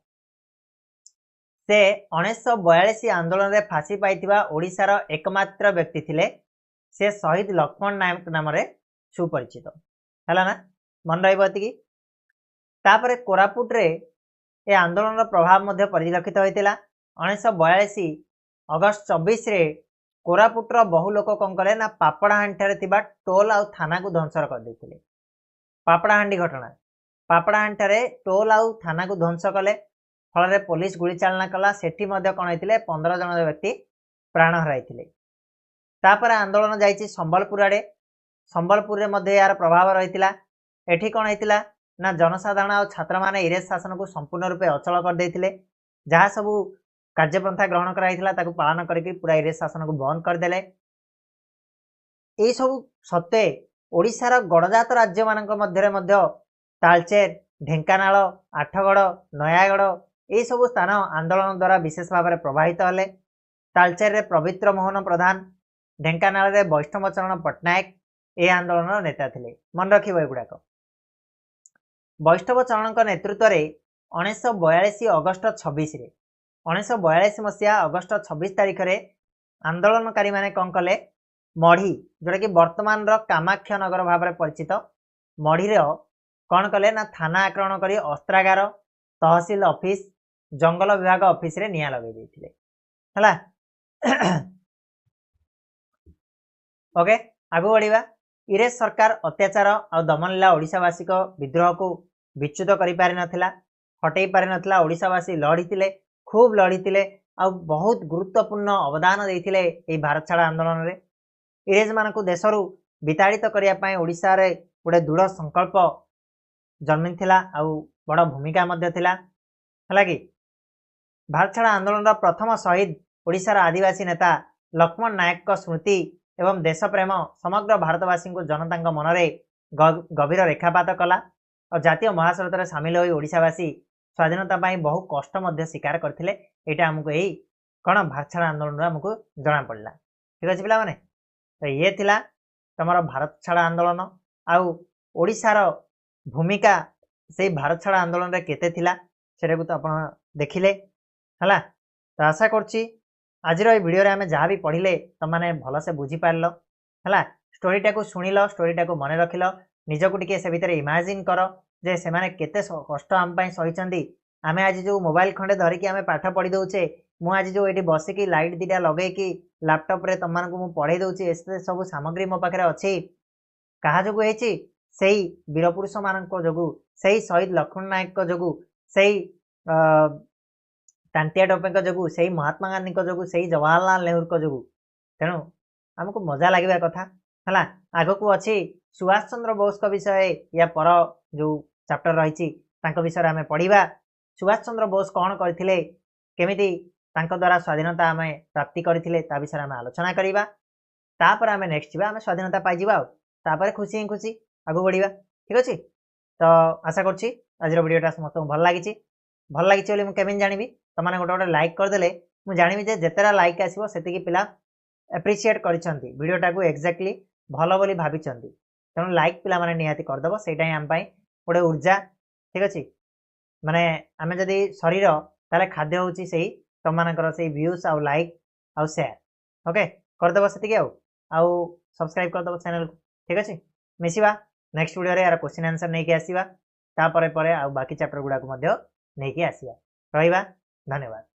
से 1942 आंदोलन रे फांसी पाइथिबा ओडिशार एकमात्र व्यक्ति थिले से शहीद लक्ष्मण नायक नाम रे सुपरिचित हैला ना मन रहइबो कि तापरे कोरापुट रे ए आंदोलन प्रभाव मध्य परिलक्षित होइतिला 1942 अगस्त 24 रे कोरापुटर बहु लोक कौन कले ना पापड़ाहांडी थिबा टोल आउ थाना को ध्वंस कर देथिले पापड़ाहांडी घटना पापड़ाहांडी टोल आउ थाना को ध्वंस कले फल पुलिस गुली चालना कला सेठी मध्य कौन होइतिले 15 जन व्यक्ति प्राण हराइतिले तापर आंदोलन जाइछि संबलपुर आड़े संबलपुर रे मध्य यार प्रभाव रहितिला एठी कौन होइतिला ना जनसाधारण और छात्र माने इंग्रेज शासन को संपूर्ण रूपे अचल कर देथिले जहाँ सबू कार्यपंथा ग्रहण कराइथिला ताकू पालन करके पूरा इंग्रेज शासन को बंद करदेले ए सब सत्वे ओडिशार गणजात राज्य मानक मध्यरे मध्य तालचेर ढेंकानाल आठगड़ नयागढ़ ये सब स्थान आंदोलन द्वारा विशेष भाव में प्रभावित हेले तालचेर रे पवित्र मोहन प्रधान ढेंकानाल रे वैष्णव चरण पट्टनायक ए आंदोलन नेता थिले मन रखिबो एगुडाक वैष्णव चरण नेतृत्व में 1942 अगस्त 26 रे 1942 मसीहा अगस्त 26 तारीख रे आंदोलनकारी माने कौन कले मढ़ी जोटा कि वर्तमान कामाख्या नगर भाव में परिचित मढ़ी कौन कले ना थाना आक्रमण करी अस्त्रागार तहसील ऑफिस जंगल विभाग ऑफिस रे निया लगे देथिले हला ओके आगु बढ़िबा इंग्रेज सरकार अत्याचार और दमनलीला ओडिशावासी को विद्रोह को विच्युत करि पारि नथिला हटई पारि नथिला ओडिशावासी लड़ीतिले खूब लड़ीतिले आ बहुत गुरुत्वपूर्ण अवदान देथिले ए भारत छाड़ आंदोलन रे इंग्रेज मानकु देशरु विताड़ित करिया पई ओडिसा रे गोटे दृढ़ संकल्प जन्मी थिला आ बड़ भूमिका मध्य थिला हला कि भारत छाड़ आंदोलन प्रथम शहीद ओडिशार आदिवासी नेता लक्ष्मण नायक को स्मृति एवं देश प्रेम समग्र भारतवासी को जनता मन में गभीर रेखापात कला और जातीय महासड़क सामिल होई ओडिशावासी स्वाधीनता बहु कष्ट स्वीकार करते यहाँ आमको यही कौन भारत छाड़ आंदोलन आमको जना पड़ा ठीक अच्छे पे तो ये थिला तुम भारत छाड़ आंदोलन आशार भूमिका से भारत छाड़ आंदोलन रे केते थिला सेटा को तो आप देखिले है तो आशा करुच्ची आज भिडियो आम जहाँ भी पढ़ले तुम मैंने भलसे बुझीपार है स्टोरीटा को शुणिल स्टोरीटा को मन रखिल निजक टे से भितर इमाजिन कर जे से माने केते कष्ट आम सही आम आज जो मोबाइल खंडे धरिकी आम पाठ पढ़ी दौचे मुझे जो ये बसिकी लाइट दीटा लगे कि लैपटॉप रे तुम को पढ़े दूसरी ऐसे सब सामग्री मो पाखे अच्छी क्या जो से वीरपुरुष मान जो से शहीद लक्ष्मण नायक जो से तांतिया टोपे जो से महात्मा गांधी जो से जवाहरलाल नेहरू जो तेणु आमको मजा लगे कथा है आग को अच्छी सुभाष चंद्र बोस का विषय या पर जो चैप्टर रही विषय आम पढ़ा सुभाष चंद्र बोस कौन करथिले केमिति द्वारा स्वाधीनता आम प्राप्ति करथिले ता विषय आम आलोचना करवा तापर आम नेक्स्ट आम स्वाधीनता पाइबा खुशी ही खुशी आगू बढ़िया ठीक अच्छे तो आशा करुच्ची आज वीडियोटा समस्त भल लगी मुझे जानी तुमने गोटे गोटे लाइक करदे मुझे जानी जितेटा लाइक आसो से पिला एप्रिशिएट करिसेंती वीडियोटा को एक्जाक्टली भल बोली भाभी तेणु लाइक पिला माने निहाती करदेव से आम गोटे ऊर्जा ठीक अच्छे माने आम जदि शरीर ताले खाद्य हूँ तुम मानकर से व्यूज आउ लाइक आउ शेयर ओके करदेव से आउ सब्सक्राइब करदेव चैनल को ठीक अच्छे मिसिबा नेक्स्ट वीडियो रे यार क्वेश्चन आंसर नहीं कि आसीबा तापरे परे आउ बाकी चैप्टर गुडा को मध्य नहीं कि आसीबा रहिबा धन्यवाद।